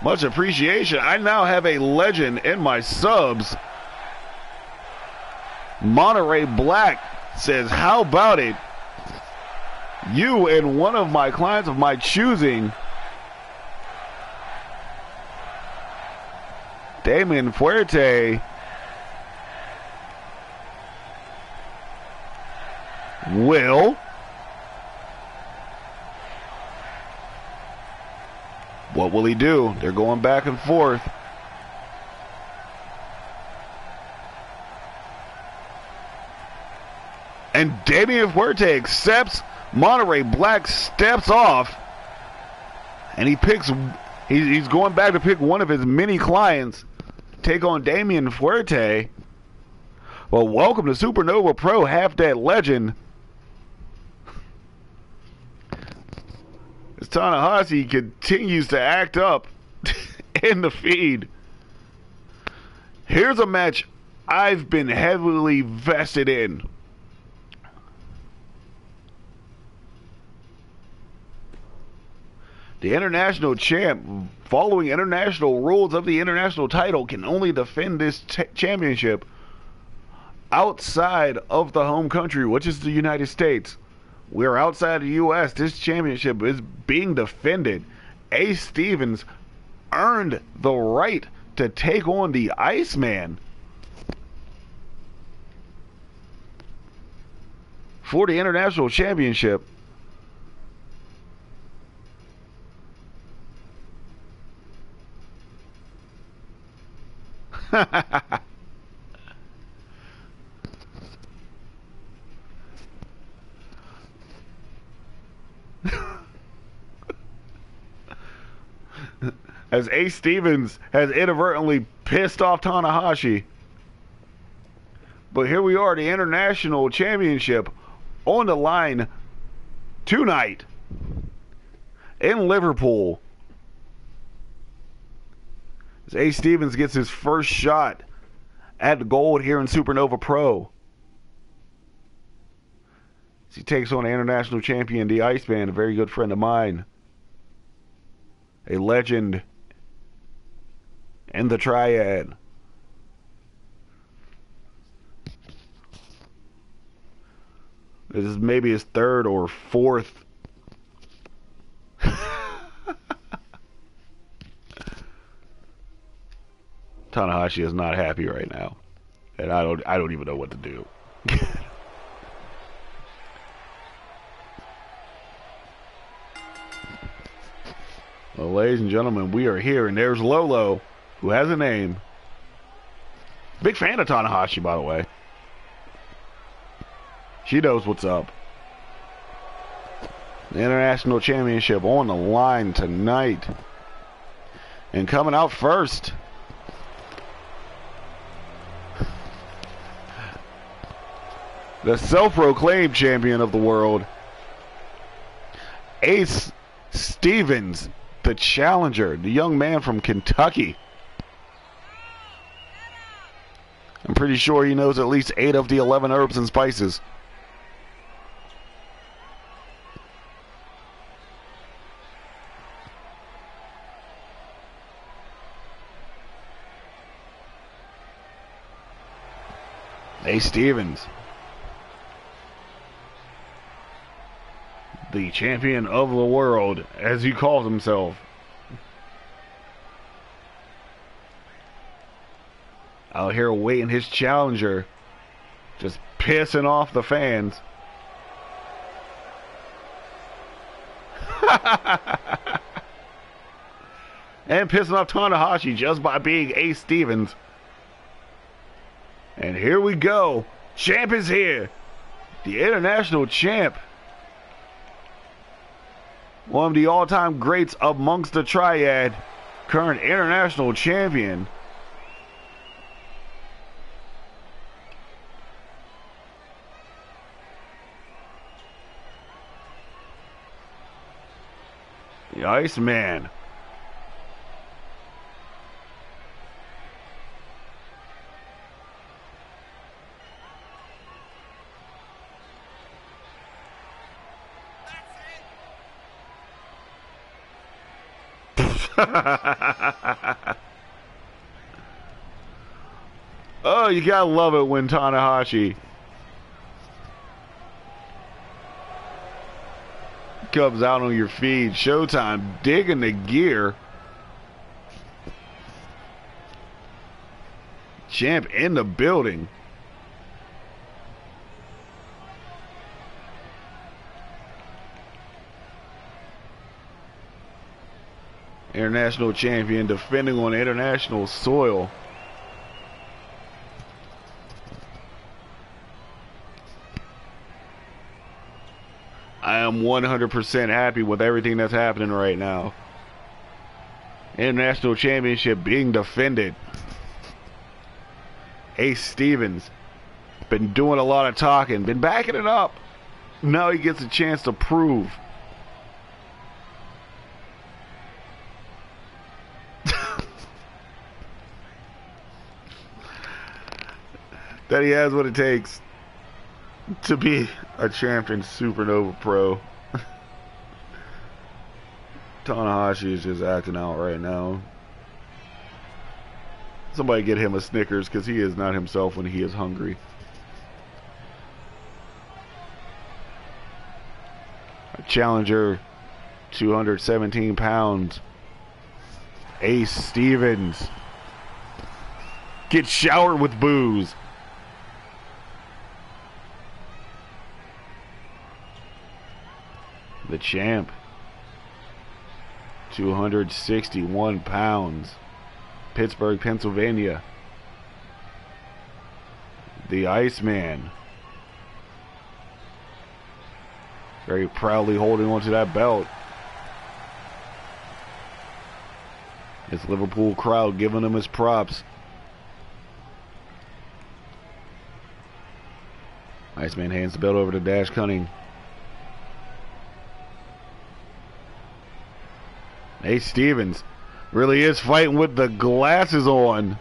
Much appreciation. I now have a legend in my subs. Monterey Black says, how about it? You and one of my clients of my choosing, Damian Fuerte, will what will he do? They're going back and forth. And Damian Fuerte accepts. Monterey Black steps off. And he picks, he's going back to pick one of his many clients. Take on Damian Fuerte. Well, welcome to SuperNova Pro, half that legend. As Tanahashi continues to act up in the feed. Here's a match I've been heavily vested in. The international champ, following international rules of the international title, can only defend this championship outside of the home country, which is the United States. We're outside the U.S. This championship is being defended. Ace Stevens earned the right to take on the Iceman for the international championship. As Ace Stevens has inadvertently pissed off Tanahashi. But here we are, the international championship on the line tonight in Liverpool. As Ace Stevens gets his first shot at the gold here in SuperNova Pro. As he takes on the international champion, the Iceman, a very good friend of mine. A legend in the triad. This is maybe his third or fourth. Tanahashi is not happy right now, and I don't even know what to do. Well, ladies and gentlemen, we are here, and there's Lolo, who has a name. Big fan of Tanahashi, by the way. She knows what's up. The International Championship on the line tonight. And coming out first, the self-proclaimed champion of the world, Ace Stevens, the challenger, the young man from Kentucky. I'm pretty sure he knows at least 8 of the 11 herbs and spices. Ace Stevens, the champion of the world, as he calls himself. Out here waiting his challenger, just pissing off the fans. And pissing off Tanahashi just by being Ace Stevens. And here we go. Champ is here. The international champ. One of the all-time greats amongst the triad. Current international champion. The Iceman. Oh, you gotta love it when Tanahashi comes out on your feed. Showtime digging the gear. Champ in the building. International champion defending on international soil. I am 100% happy with everything that's happening right now. International championship being defended. Ace Stevens been doing a lot of talking, been backing it up. Now he gets a chance to prove that he has what it takes to be a champion SuperNova Pro. Tanahashi is just acting out right now. Somebody get him a Snickers, because he is not himself when he is hungry. A challenger, 217 pounds. Ace Stevens gets showered with booze. The champ, 261 pounds. Pittsburgh, Pennsylvania. The Iceman, very proudly holding onto that belt. His Liverpool crowd giving him his props. Iceman hands the belt over to Dash Cunning. Ace Stevens really is fighting with the glasses on.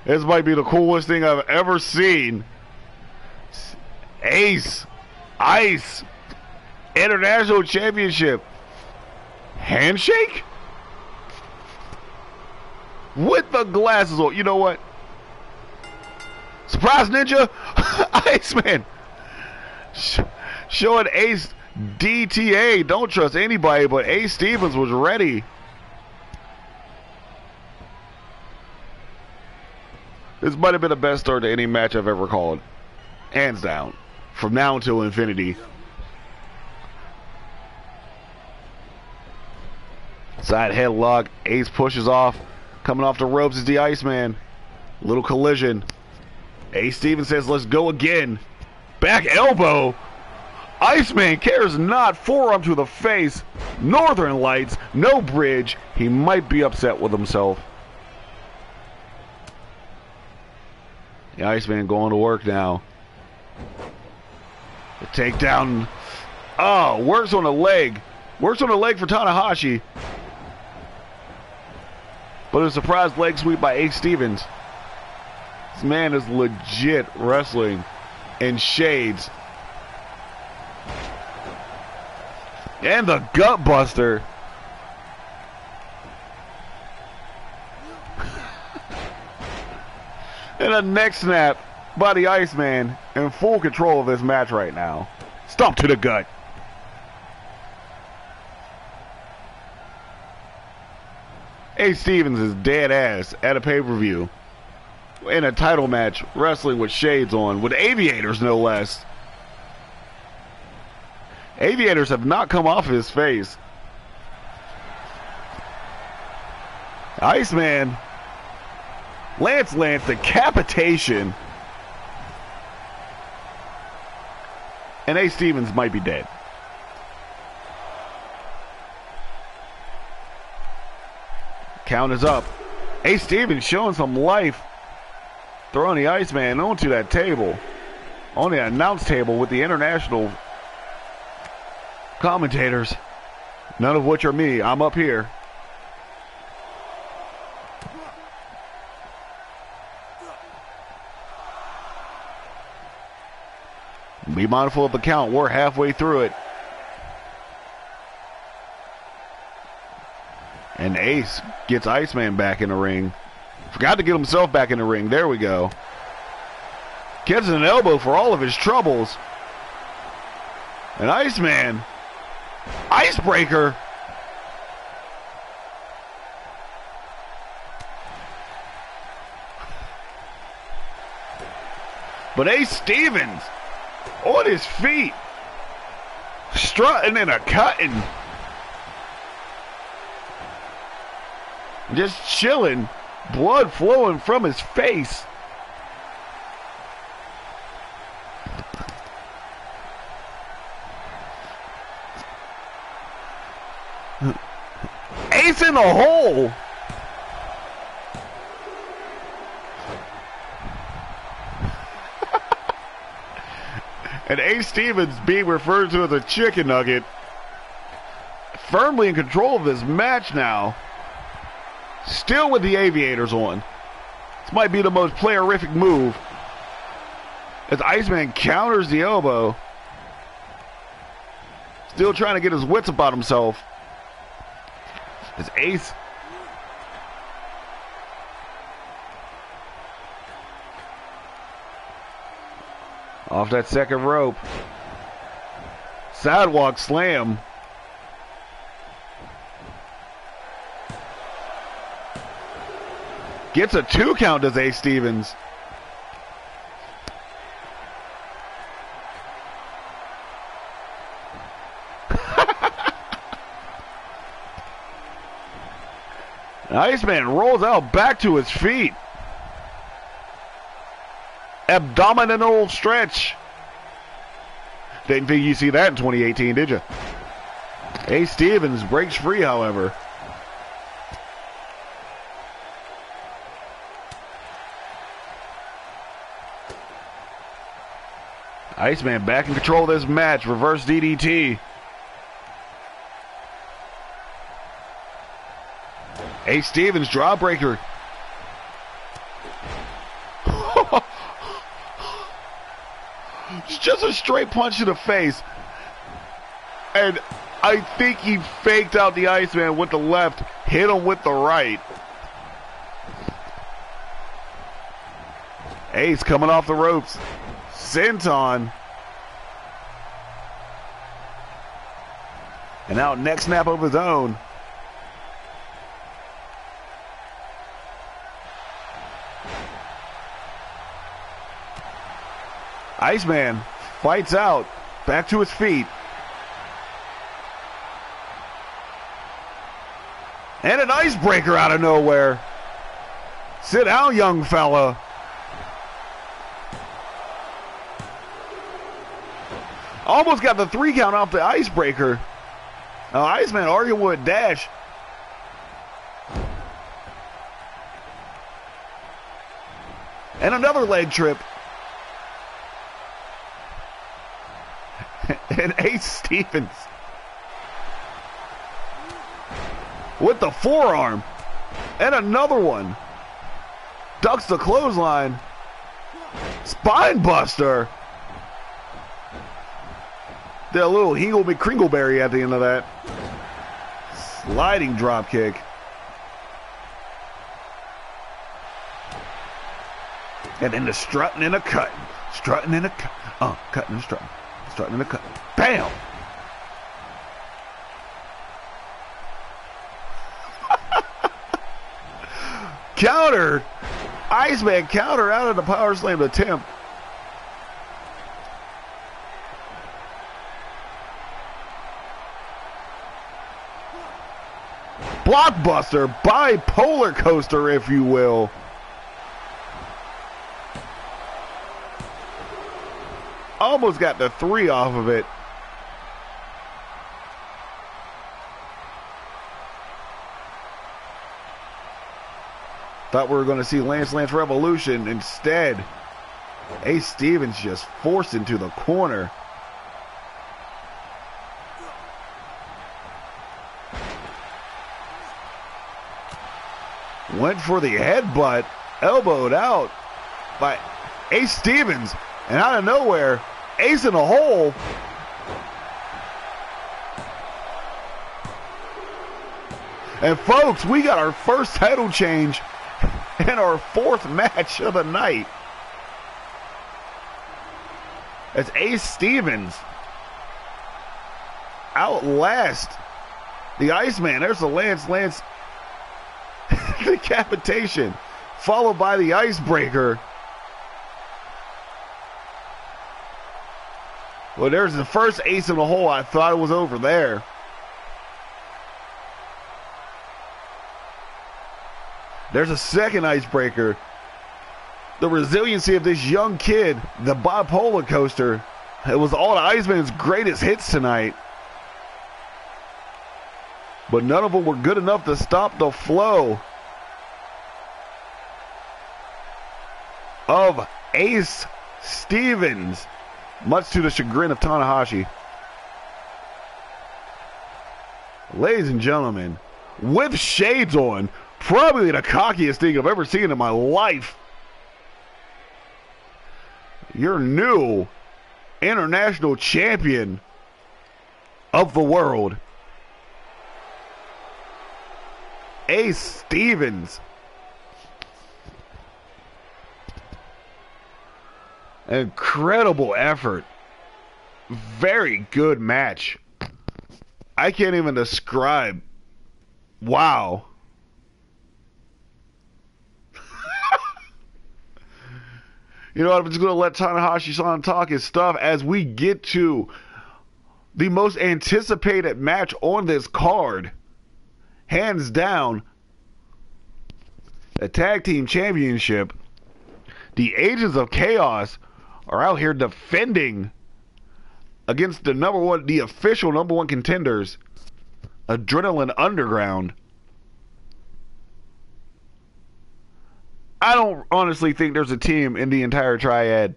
This might be the coolest thing I've ever seen. Ace, Ice, International Championship. Handshake? With the glasses on. You know what? Surprise Ninja? Iceman. Showing Ace DTA. Don't trust anybody, but Ace Stevens was ready. This might have been the best start to any match I've ever called. Hands down. From now until infinity. Side headlock. Ace pushes off. Coming off the ropes is the Iceman. Little collision. Ace Stevens says, let's go again. Back elbow. Iceman cares not. Forearm to the face. Northern Lights. No bridge. He might be upset with himself. The Iceman going to work now. The takedown. Oh, works on the leg. Works on the leg for Tanahashi. But a surprise leg sweep by Ace Stevens. This man is legit wrestling in shades. And the gut buster. And a neck snap by the Iceman, in full control of this match right now. Stomp to the gut. Ace Stevens is dead ass at a pay-per-view. In a title match, wrestling with shades on, with aviators no less. Aviators have not come off his face. Iceman. Lance decapitation. And Ace Stevens might be dead. Count is up. Ace Stevens showing some life. Throwing the Iceman onto that table. On the announce table with the international commentators. None of which are me. I'm up here. Be mindful of the count. We're halfway through it. And Ace gets Iceman back in the ring. Forgot to get himself back in the ring. There we go. Gets an elbow for all of his troubles. And Iceman. Icebreaker. But Ace Stevens on his feet. Strutting and a cutting. Just chilling. Blood flowing from his face. Ace in the hole. And Ace Stevens being referred to as a chicken nugget. Firmly in control of this match now. Still with the aviators on. This might be the most playerific move. As Iceman counters the elbow. Still trying to get his wits about himself. As Ace. Off that second rope. Sidewalk slam. Gets a 2 count, does Ace Stevens. Iceman rolls out back to his feet. Abdominal stretch. Didn't think you'd see that in 2018, did you? Ace Stevens breaks free, however. Iceman back in control of this match. Reverse DDT. Ace Stevens jawbreaker. It's just a straight punch to the face. And I think he faked out the Iceman with the left, hit him with the right. Ace coming off the ropes. Senton. And now neck snap of his own. Iceman fights out, back to his feet. And an icebreaker out of nowhere. Sit down, young fella. Almost got the 3 count off the icebreaker. Iceman arguing with Dash. And another leg trip. And Ace Stevens with the forearm. And another one. Ducks the clothesline. Spine buster. Did a little Hingle McCringleberry at the end of that. Sliding drop kick. And then the strutting and a cutting. Strutting and a cut. Cutting and strutting. Strutting and a cut. Bam! Counter. Iceman counter out of the power slam attempt. Blockbuster, bipolar coaster, if you will. Almost got the 3 off of it. Thought we were going to see Lance Revolution. Instead, Ace Stevens just forced into the corner. Went for the headbutt, elbowed out by Ace Stevens. And out of nowhere, Ace in the hole. And folks, we got our first title change in our 4th match of the night. As Ace Stevens outlast the Iceman. There's the Lance decapitation, followed by the Icebreaker. Well, there's the first ace in the hole. I thought it was over there. There's a second Icebreaker. The resiliency of this young kid, the bipolar coaster. It was all the Iceman's greatest hits tonight. But none of them were good enough to stop the flow of Ace Stevens, much to the chagrin of Tanahashi. Ladies and gentlemen, with shades on, probably the cockiest thing I've ever seen in my life. Your new international champion of the world, Ace Stevens. Incredible effort. Very good match. I can't even describe. Wow. You know what? I'm just going to let Tanahashi-san talk his stuff as we get to the most anticipated match on this card. Hands down, a tag team championship. The Agents of Chaos are out here defending against the official number one contenders, Adrenaline Underground. I don't honestly think there's a team in the entire triad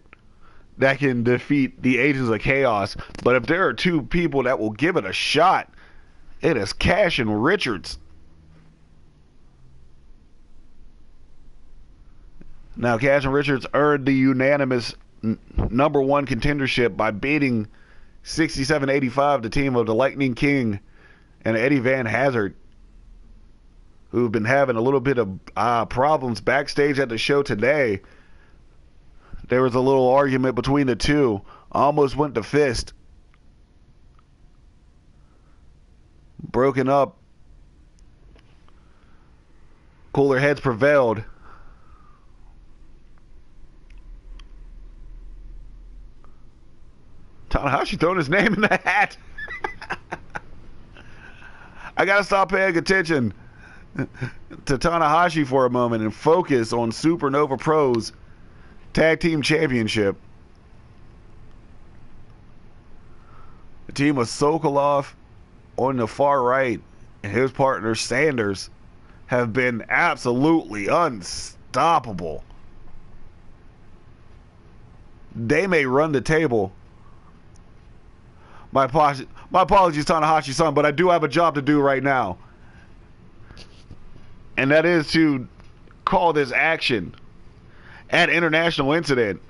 that can defeat the Agents of Chaos. But if there are two people that will give it a shot, it is Cash and Richards. Now, Cash and Richards earned the unanimous number one contendership by beating 67-85, the team of the Lightning King and Eddie Van Hazard, who've been having a little bit of problems backstage at the show today. There was a little argument between the two. Almost went to fist. Broken up. Cooler heads prevailed. Tanahashi throwing his name in the hat. I gotta stop paying attention to Tanahashi for a moment and focus on SuperNova Pro's Tag Team Championship. The team of Sokolov on the far right and his partner Sanders have been absolutely unstoppable. They may run the table. My apologies, Tanahashi-san, but I do have a job to do right now. And that is to call this action an international incident.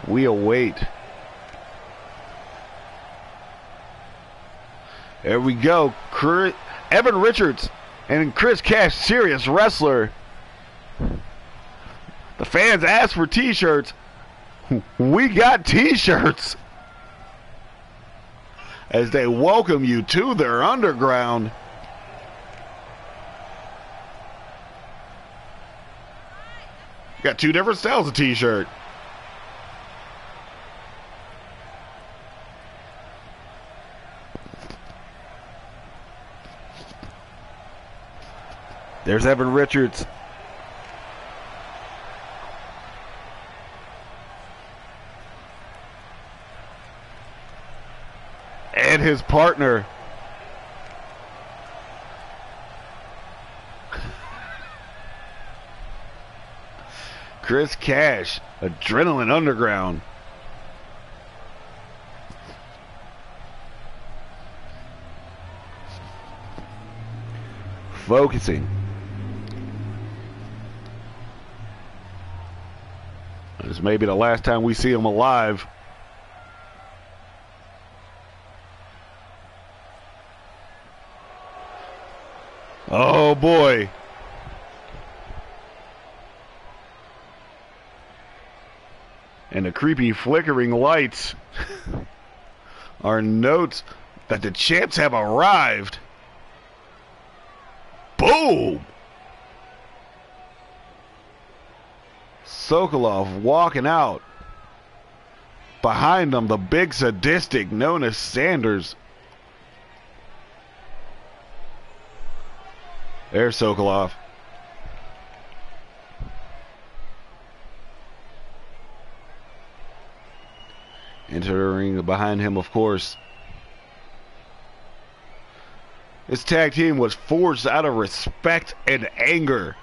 We await. There we go. Evan Richards and Chris Cash, serious wrestler. The fans asked for t-shirts. We got t-shirts. As they welcome you to their underground. Got two different styles of t-shirt. There's Evan Richards. And his partner. Chris Cash, Adrenaline Underground. Focusing. This may be the last time we see him alive. Oh boy. And the creepy flickering lights are notes that the champs have arrived. Boom! Sokolov walking out. Behind them, the big sadistic known as Sanders. There's Sokolov. Entering behind him, of course. This tag team was forged out of respect and anger.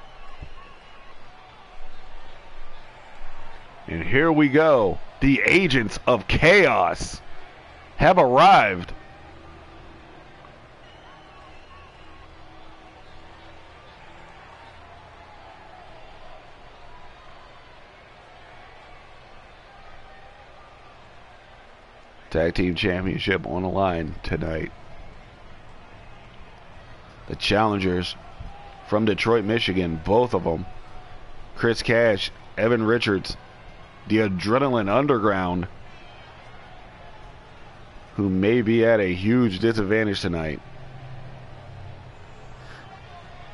And here we go. The agents of chaos have arrived. Tag team championship on the line tonight. The challengers from Detroit, Michigan, both of them. Chris Cash, Evan Richards, the Adrenaline Underground, who may be at a huge disadvantage tonight.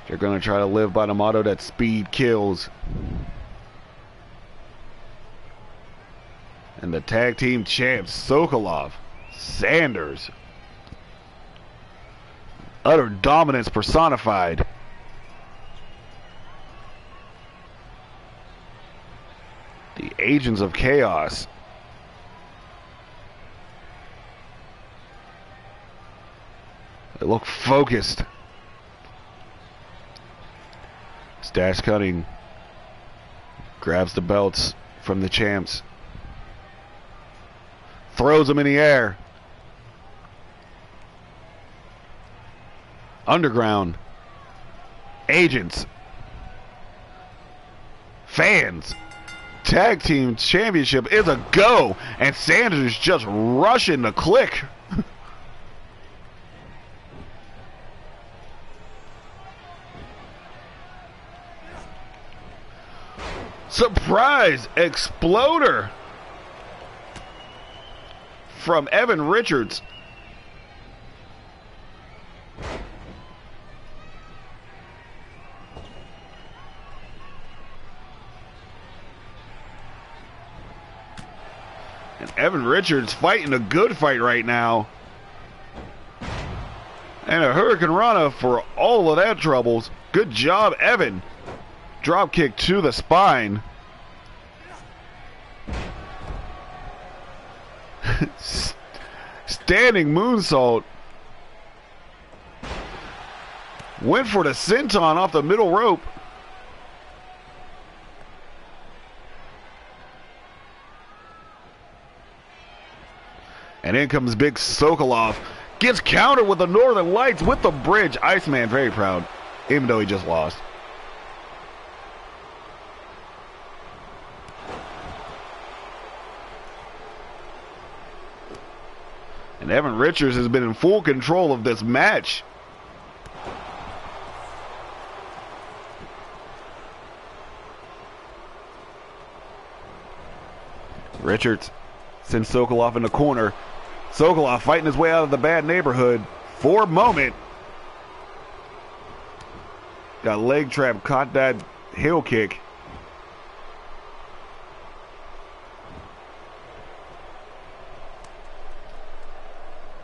They're going to try to live by the motto that speed kills. And the tag team champs, Sokolov, Sanders. Utter dominance personified. The agents of chaos. They look focused. Stash Cutting grabs the belts from the champs. Throws them in the air. Underground. Agents. Fans. Tag team championship is a go. And Sanders just rushing the click. Surprise exploder from Evan Richards. And Evan Richards fighting a good fight right now. And a Hurricane Rana for all of that troubles. Good job, Evan. Drop kick to the spine. Standing moonsault. Went for the senton off the middle rope. And in comes big Sokolov. Gets countered with the Northern Lights with the bridge. Iceman very proud, even though he just lost. And Evan Richards has been in full control of this match. Richards sends Sokolov in the corner. Sokolov fighting his way out of the bad neighborhood for a moment. Got leg trap, caught that heel kick.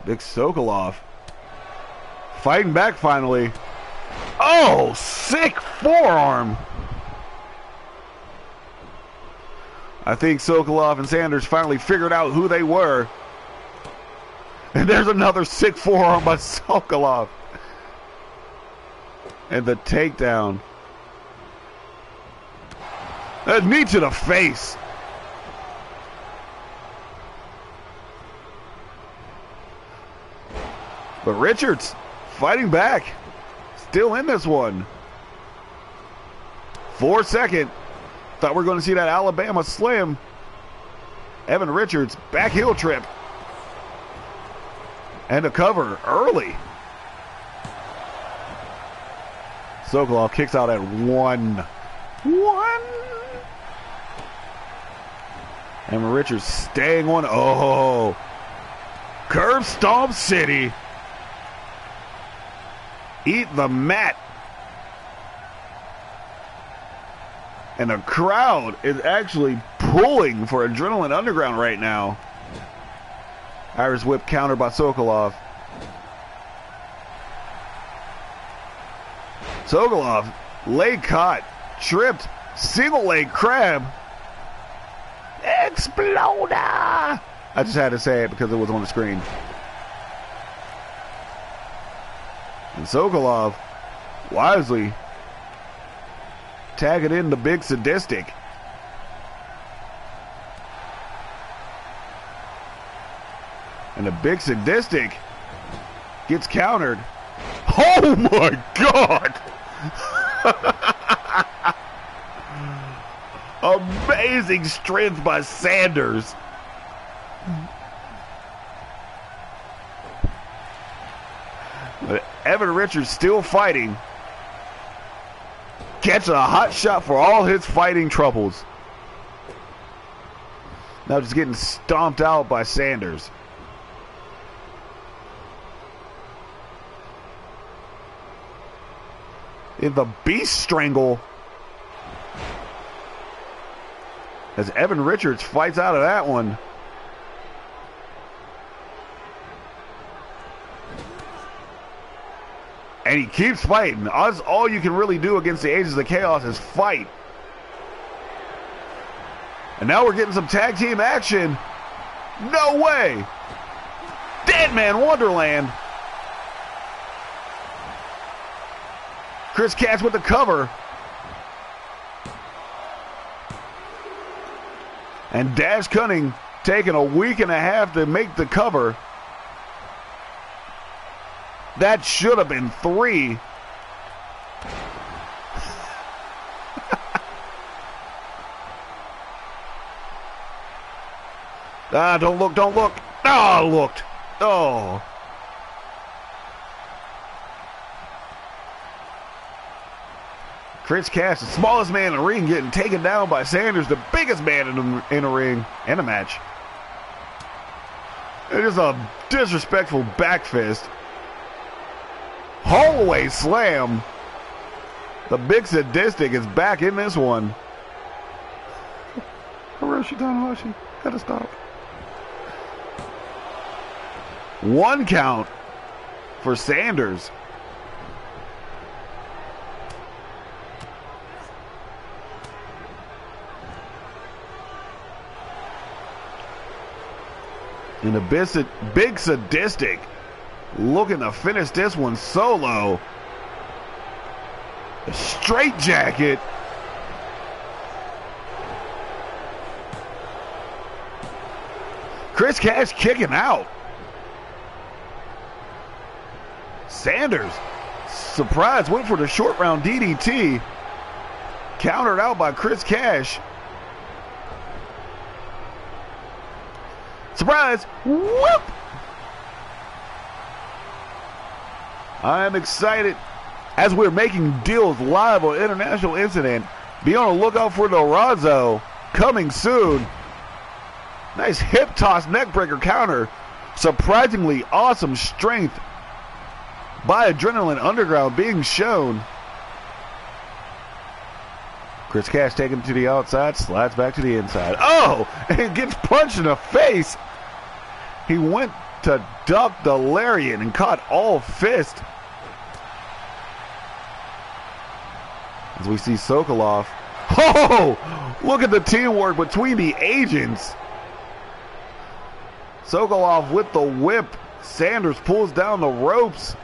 Big Sokolov fighting back finally. Oh, sick forearm. I think Sokolov and Sanders finally figured out who they were. And there's another sick forearm by Sokolov. And the takedown. A knee to the face. But Richards fighting back. still in this one. 4-second. Thought we were going to see that Alabama slam. Evan Richards, back heel trip. And a cover early. Sokolov kicks out at 1. Evan Richards staying on. Oh. Curb Stomp City. Eat the mat. And the crowd is actually pulling for Adrenaline Underground right now. Irish whip counter by Sokolov. Sokolov, leg caught, tripped, single leg crab. Exploder! I just had to say it because it was on the screen. And Sokolov, wisely, tagging in the Big Sadistic. And the Big Sadistic gets countered. Oh my God! Amazing strength by Sanders. But Evan Richards still fighting. Gets a hot shot for all his fighting troubles. Now just getting stomped out by Sanders. In the Beast Strangle. As Evan Richards fights out of that one. And he keeps fighting. That's all you can really do against the Ages of Chaos is fight. And now we're getting some tag team action. No way. Dead Man Wonderland. Chris Cash with the cover. And Dash Cunning taking a week and a half to make the cover. That should have been 3. Don't look, don't look. Oh, looked. Oh. Chris Cash, the smallest man in the ring, getting taken down by Sanders, the biggest man in the ring and a match. It is a disrespectful back fist. Hallway slam. The Big Sadistic is back in this one. Hiroshi Tanahashi, gotta stop. 1 count for Sanders. And the Big Sadistic looking to finish this one solo. A straight jacket. Chris Cash kicking out. Sanders, surprise, went for the short round DDT. Countered out by Chris Cash. Surprise! Whoop! I am excited as we're making deals live on International Incident. Be on the lookout for the Razzo coming soon. Nice hip toss neckbreaker counter. Surprisingly awesome strength by Adrenaline Underground being shown. Chris Cash taking him to the outside, slides back to the inside. Oh! And gets punched in the face. He went to duck the lariat and caught all fist. As we see Sokolov. Oh! Look at the teamwork between the agents. Sokolov with the whip. Sanders pulls down the ropes.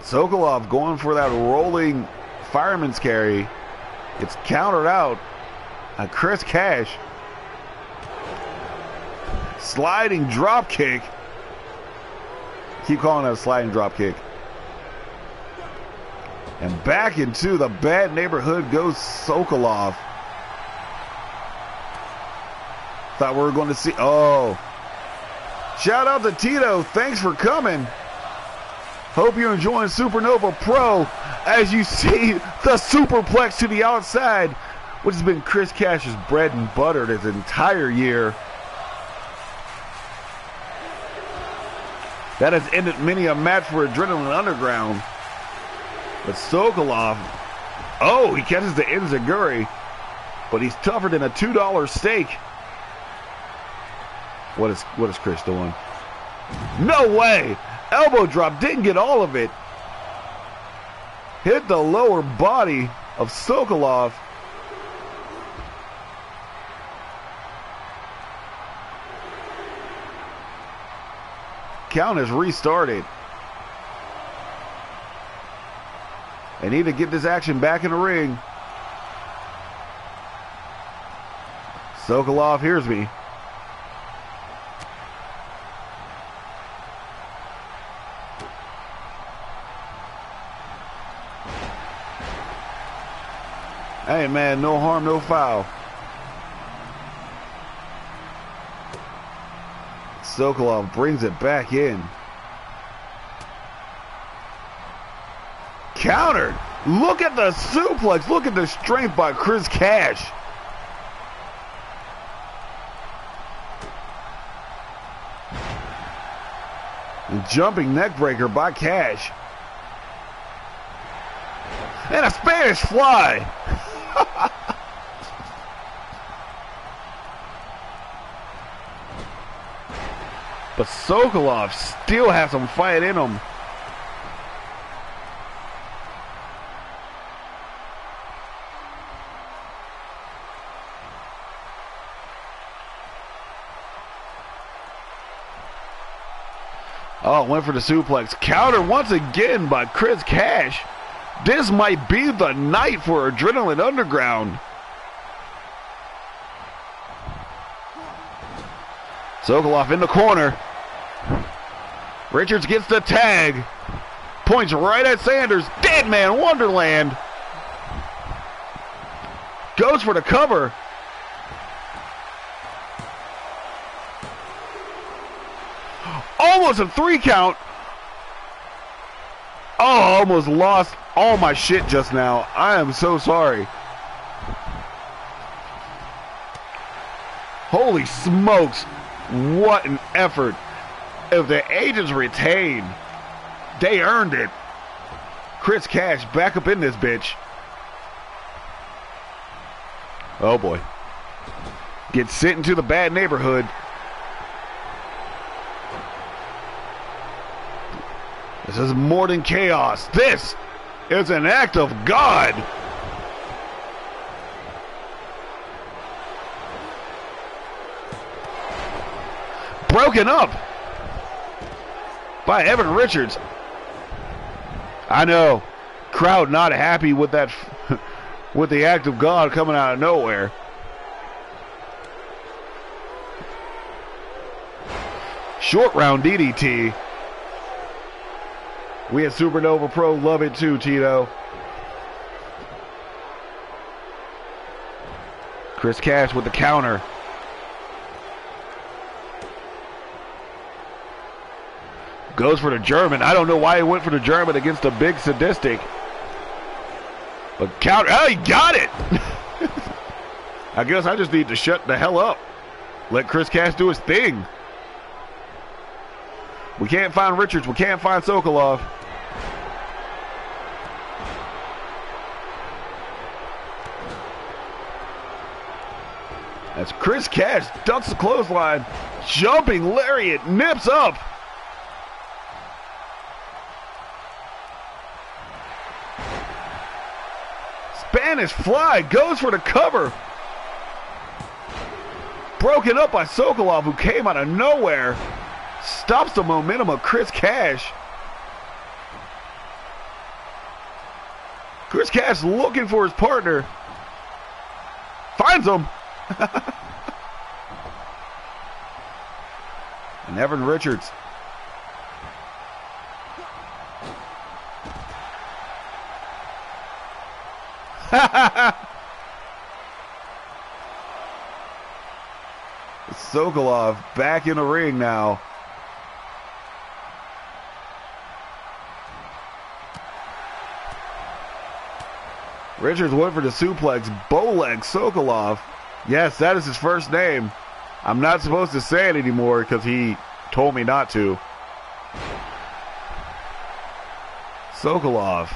Sokolov going for that rolling fireman's carry. It's countered out. Chris Cash sliding drop kick. Keep calling that a sliding drop kick. And back into the bad neighborhood goes Sokolov. Thought we were going to see. Oh. Shout out to Tito. Thanks for coming. Hope you're enjoying SuperNova Pro as you see the superplex to the outside, which has been Chris Cash's bread and butter this entire year. That has ended many a match for Adrenaline Underground. But Sokolov, oh, he catches the enziguri, but he's tougher than a $2 steak. What is Chris doing? No way! Elbow drop, didn't get all of it. Hit the lower body of Sokolov. Count has restarted. They need to get this action back in the ring. Sokolov hears me. Hey man, no harm, no foul. Sokolov brings it back in. Countered. Look at the suplex. Look at the strength by Chris Cash. Jumping neckbreaker by Cash. And a Spanish fly. But Sokolov still has some fight in him. Oh, went for the suplex. Counter once again by Chris Cash. This might be the night for Adrenaline Underground. Sokolov in the corner. Richards gets the tag. Points right at Sanders. Dead Man Wonderland. Goes for the cover. Almost a 3 count. Oh, almost lost all my shit just now. I am so sorry. Holy smokes. What an effort. If the agents retain, they earned it. Chris Cash back up in this bitch. Oh boy. Gets sent into the bad neighborhood. This is more than chaos. This is an act of God. Broken up by Evan Richards. I know. Crowd not happy with that, with the act of God coming out of nowhere. Short round DDT. We at SuperNova Pro love it too, Tito. Chris Cash with the counter. Goes for the German. I don't know why he went for the German against a big sadistic. But counter. Oh, he got it! I guess I just need to shut the hell up. Let Chris Cash do his thing. We can't find Richards. We can't find Sokolov. As Chris Cash ducks the clothesline. Jumping lariat. Nips up. Spanish fly. Goes for the cover. Broken up by Sokolov, who came out of nowhere. Stops the momentum of Chris Cash. Chris Cash looking for his partner. Finds him. And Evan Richards. Sokolov back in the ring now. Richards went for the suplex. Bowleg Sokolov. Yes, that is his first name. I'm not supposed to say it anymore because he told me not to. Sokolov.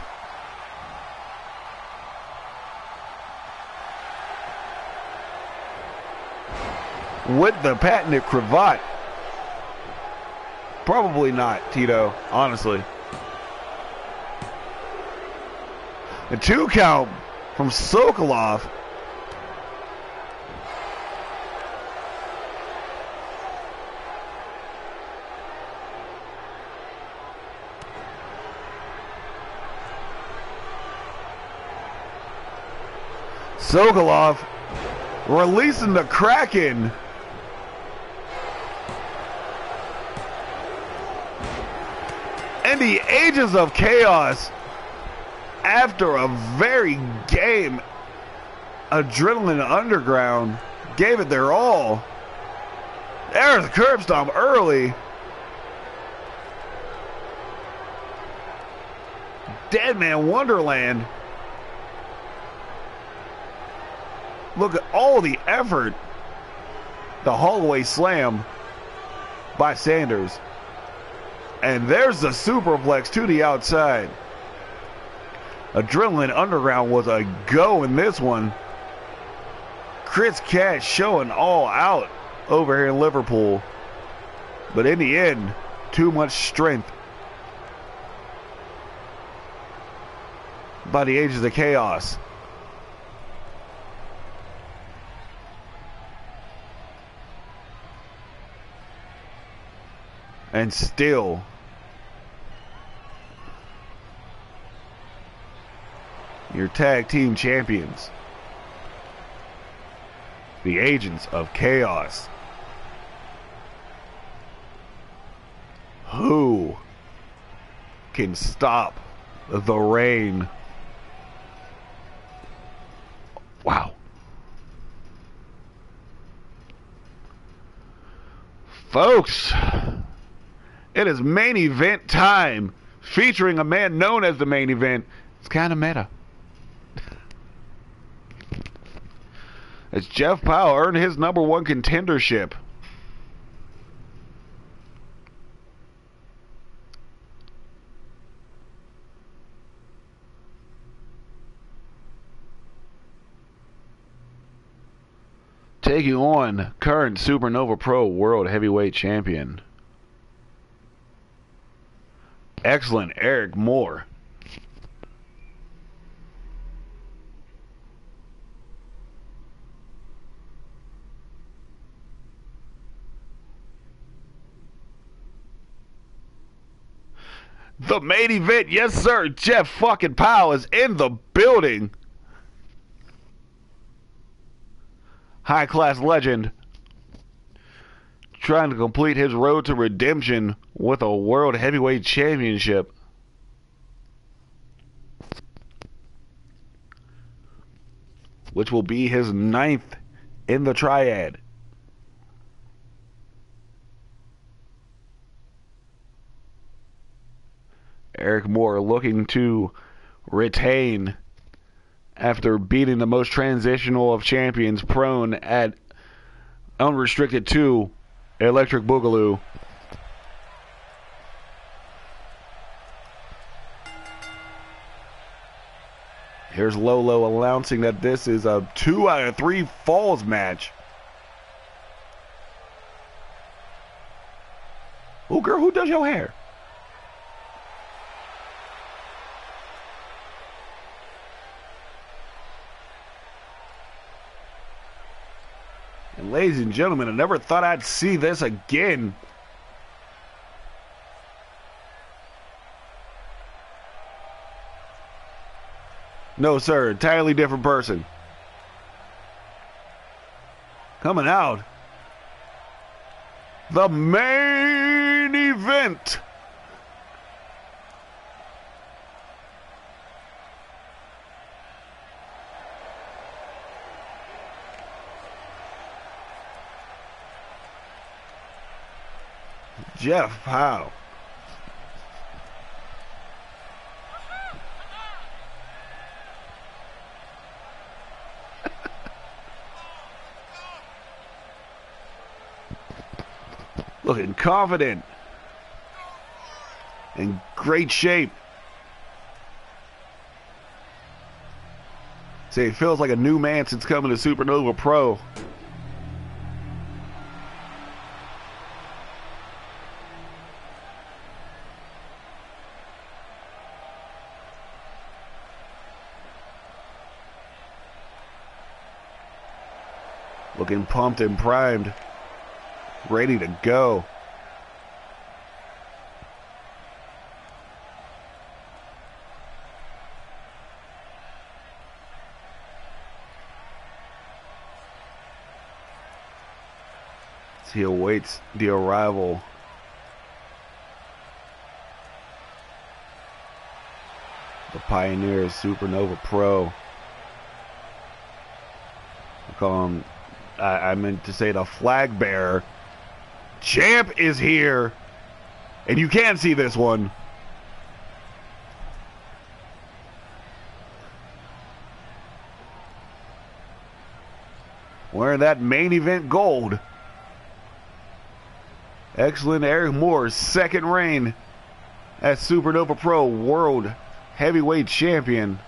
With the patented cravat. Probably not, Tito, honestly. A 2 count from Sokolov. Sokolov releasing the Kraken. And the Ages of Chaos, after a very game, Adrenaline Underground gave it their all. There's a curb stomp early. Dead Man Wonderland. Look at all the effort. The hallway slam by Sanders. And there's the superplex to the outside. Adrenaline Underground was a go in this one. Chris Cash showing all out over here in Liverpool. But in the end, too much strength by the Ages of Chaos. And still, your tag team champions, the Agents of Chaos. Who can stop the reign? Wow. Folks, it is main event time, featuring a man known as the main event. It's kind of meta. As Jeff Powell earned his #1 contendership. Taking on current SuperNova Pro World Heavyweight Champion. Excellent Eric Moore. The main event, yes sir, Jeff fucking Powell is in the building. High class legend trying to complete his road to redemption with a World Heavyweight Championship. Which will be his 9th in the triad. Eric Moore looking to retain after beating the most transitional of champions prone at Unrestricted 2, Electric Boogaloo. Here's Lolo announcing that this is a 2 out of 3 falls match. Oh, girl, who does your hair? And ladies and gentlemen, I never thought I'd see this again. No, sir, entirely different person. Coming out. The main event. Jeff Howe. Looking confident. In great shape. Say, it feels like a new man since coming to SuperNova Pro. Looking pumped and primed. Ready to go. As he awaits the arrival the Pioneer SuperNova Pro. I call him, I meant to say the flag bearer. Champ is here, and you can see this one. Wearing that main event gold. Excellent. Eric Moore's second reign as SuperNova Pro World Heavyweight Champion.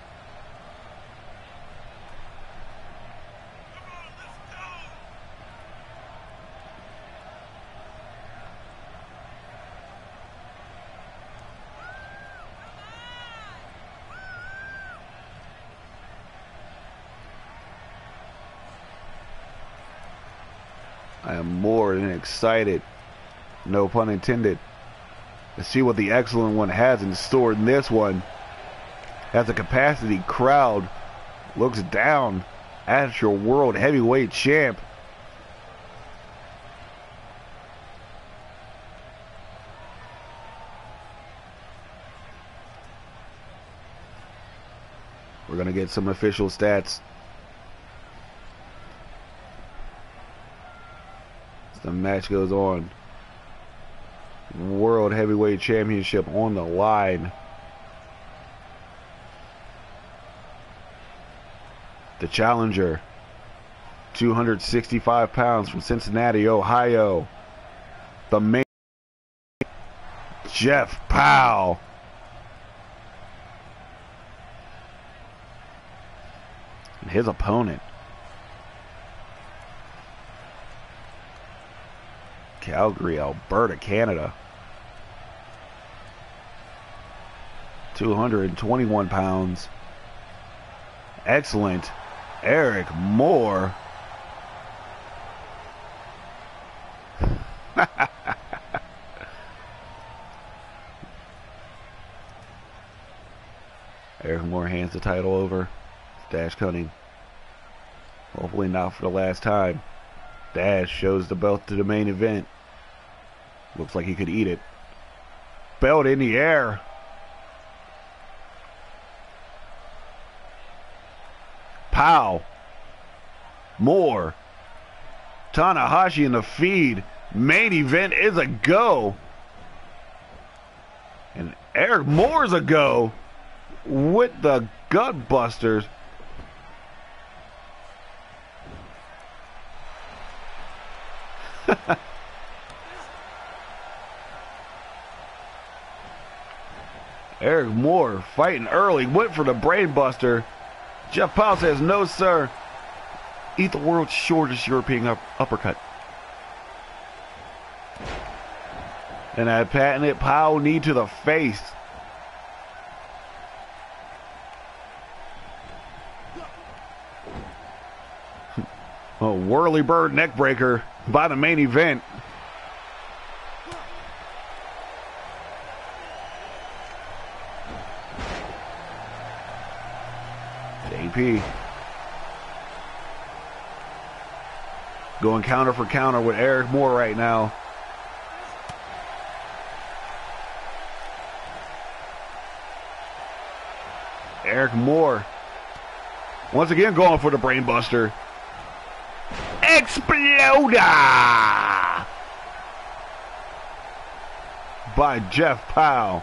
I am more than excited, no pun intended, to see what the Excellent One has in store in this one. As the capacity crowd looks down at your World Heavyweight Champ. We're going to get some official stats. The match goes on. World Heavyweight Championship on the line. The challenger, 265 pounds from Cincinnati, Ohio. The main, Jeff Powell. And his opponent, Calgary, Alberta, Canada. 221 pounds. Excellent. Eric Moore. Eric Moore hands the title over. Dash Cunning. Hopefully not for the last time. Dash shows the belt to the main event. Looks like he could eat it. Belt in the air. Pow. Moore. Tanahashi in the feed. Main event is a go. And Eric Moore's a go. With the gut busters. Eric Moore fighting early, went for the brain buster. Jeff Powell says, no sir, eat the world's shortest European uppercut. And that patented Powell knee to the face. A whirly bird neck breaker by the main event. JP going counter for counter with Eric Moore right now. Eric Moore. Once again going for the brainbuster. Exploder! By Jeff Powell.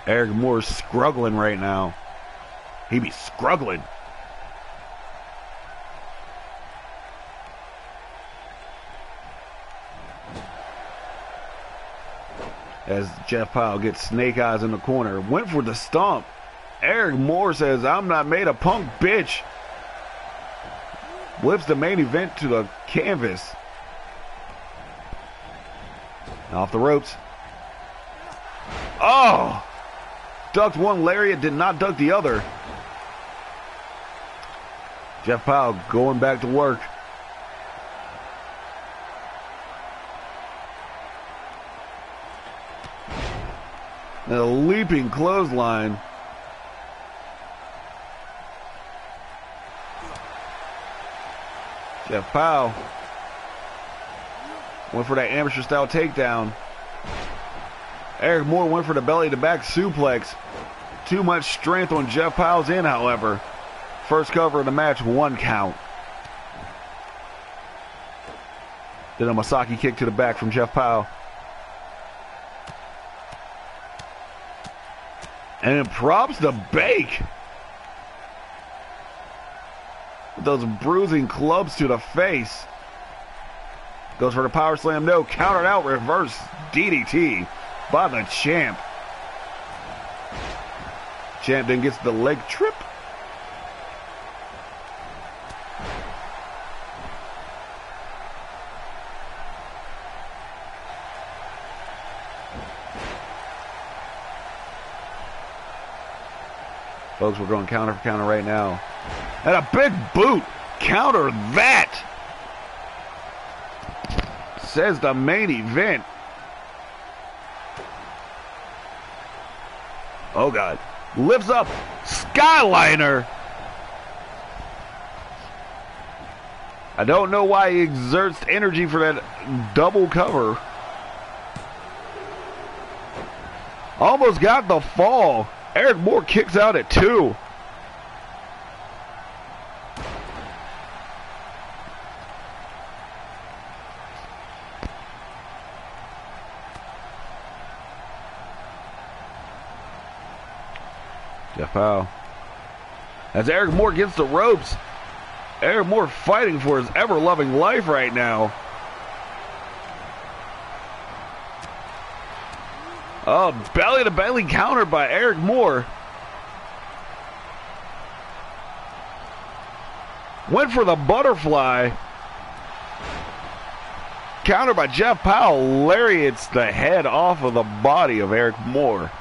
Eric Moore's struggling right now. He be struggling. As Jeff Powell gets snake eyes in the corner. Went for the stomp. Eric Moore says, I'm not made a punk bitch. Whips the main event to the canvas. Off the ropes. Oh! Ducked one lariat, did not duck the other. Jeff Powell going back to work. A leaping clothesline. Jeff Powell went for that amateur style takedown. Eric Moore went for the belly to back suplex. Too much strength on Jeff Powell's end, however. First cover of the match, 1 count. Then a Masaki kick to the back from Jeff Powell. And it props the bake. With those bruising clubs to the face. Goes for the power slam. No. Countered out. Reverse DDT by the champ. Champ then gets the leg trip. Folks, we're going counter for counter right now. And a big boot. Counter that. Says the main event. Oh, God. Lifts up. Skyliner. I don't know why he exerts energy for that double cover. Almost got the fall. Eric Moore kicks out at 2. Jeff Powell. As Eric Moore gets the ropes. Eric Moore fighting for his ever-loving life right now. Oh, belly-to-belly counter by Eric Moore. Went for the butterfly. Counter by Jeff Powell. Lariats the head off of the body of Eric Moore.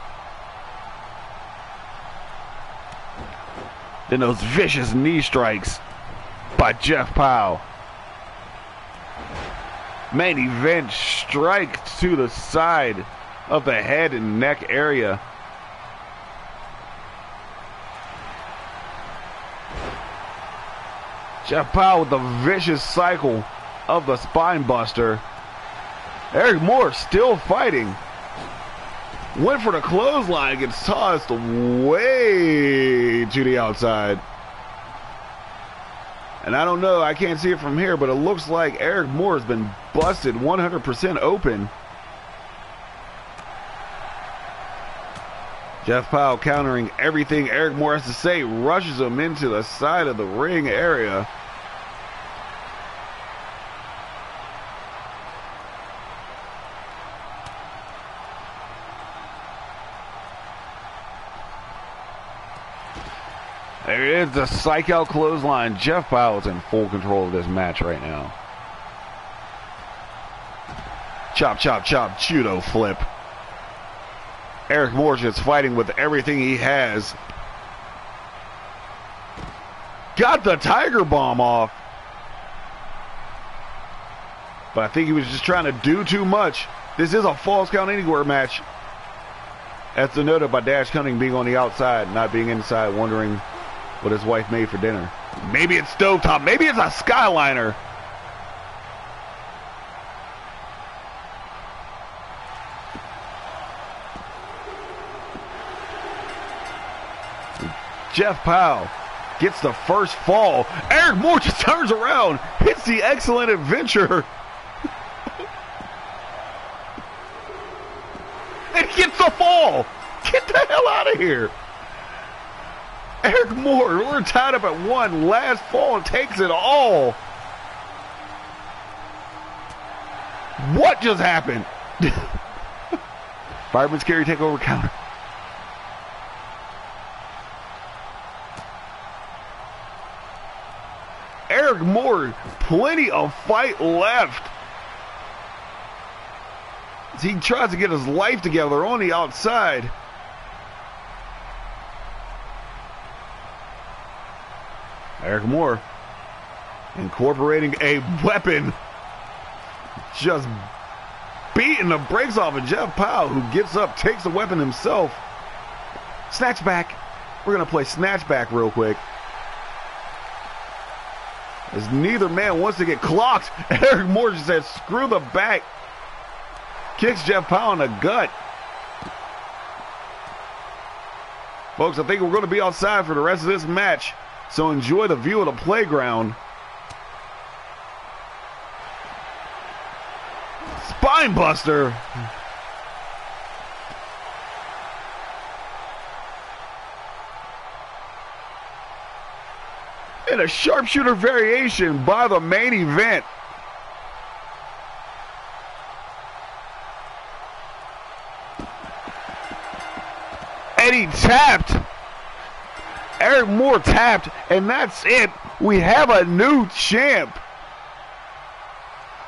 Then those vicious knee strikes by Jeff Powell. Main event strike to the side of the head and neck area. Jeff Powell with the vicious cycle of the spine buster. Eric Moore still fighting. Went for the clothesline, gets tossed way to the outside. And I don't know, I can't see it from here, but it looks like Eric Moore has been busted 100% open. Jeff Powell countering everything Eric Moore has to say, rushes him into the side of the ring area. There is the psych out clothesline. Jeff Powell is in full control of this match right now. Chop, chop, chop, judo flip. Eric Moore just fighting with everything he has. Got the Tiger Bomb off. But I think he was just trying to do too much. This is a Falls Count Anywhere match. That's denoted by Dash Cunning being on the outside, not being inside, wondering what his wife made for dinner. Maybe it's stovetop. Maybe it's a Skyliner. Jeff Powell gets the first fall. Eric Moore just turns around, hits the excellent adventure. And he gets the fall. Get the hell out of here. Eric Moore, we're tied up at one. Last fall takes it all. What just happened? Fireman's carry takeover counter. Eric Moore, plenty of fight left. He tries to get his life together on the outside. Eric Moore incorporating a weapon. Just beating the brakes off of Jeff Powell, who gets up, takes the weapon himself. Snatch back. We're going to play snatch back real quick. As neither man wants to get clocked, Eric Moore just said, screw the back. Kicks Jeff Powell in the gut. Folks, I think we're going to be outside for the rest of this match, so enjoy the view of the playground. Spine buster. And a sharpshooter variation by the main event. And he tapped. Eric Moore tapped, and that's it. We have a new champ.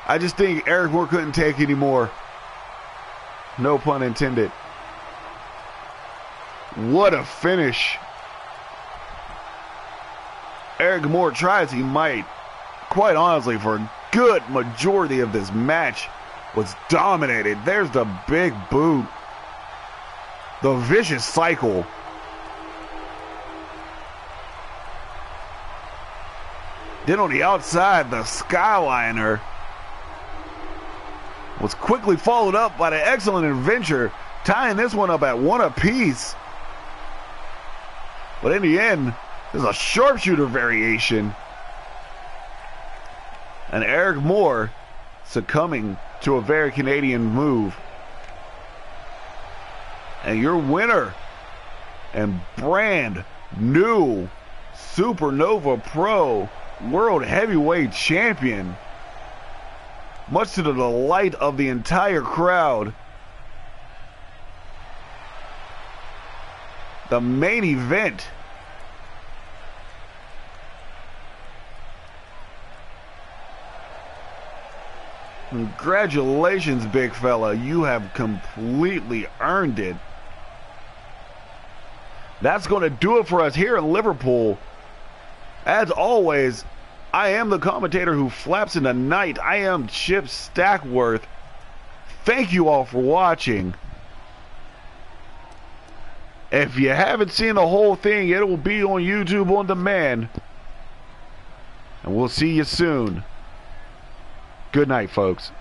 I just think Eric Moore couldn't take any more. No pun intended. What a finish. Eric Moore tried as he might. Quite honestly, for a good majority of this match, was dominated. There's the big boot. The vicious cycle. Then on the outside, the Skyliner was quickly followed up by the excellent adventure, tying this one up at one apiece. But in the end, there's a sharpshooter variation. And Eric Moore succumbing to a very Canadian move. And your winner and brand new SuperNova Pro World Heavyweight Champion, much to the delight of the entire crowd, the main event. Congratulations, big fella. You have completely earned it. That's going to do it for us here in Liverpool. As always, I am the commentator who flaps in the night. I am Chip Stackworth. Thank you all for watching. If you haven't seen the whole thing, it will be on YouTube on demand. And we'll see you soon. Good night, folks.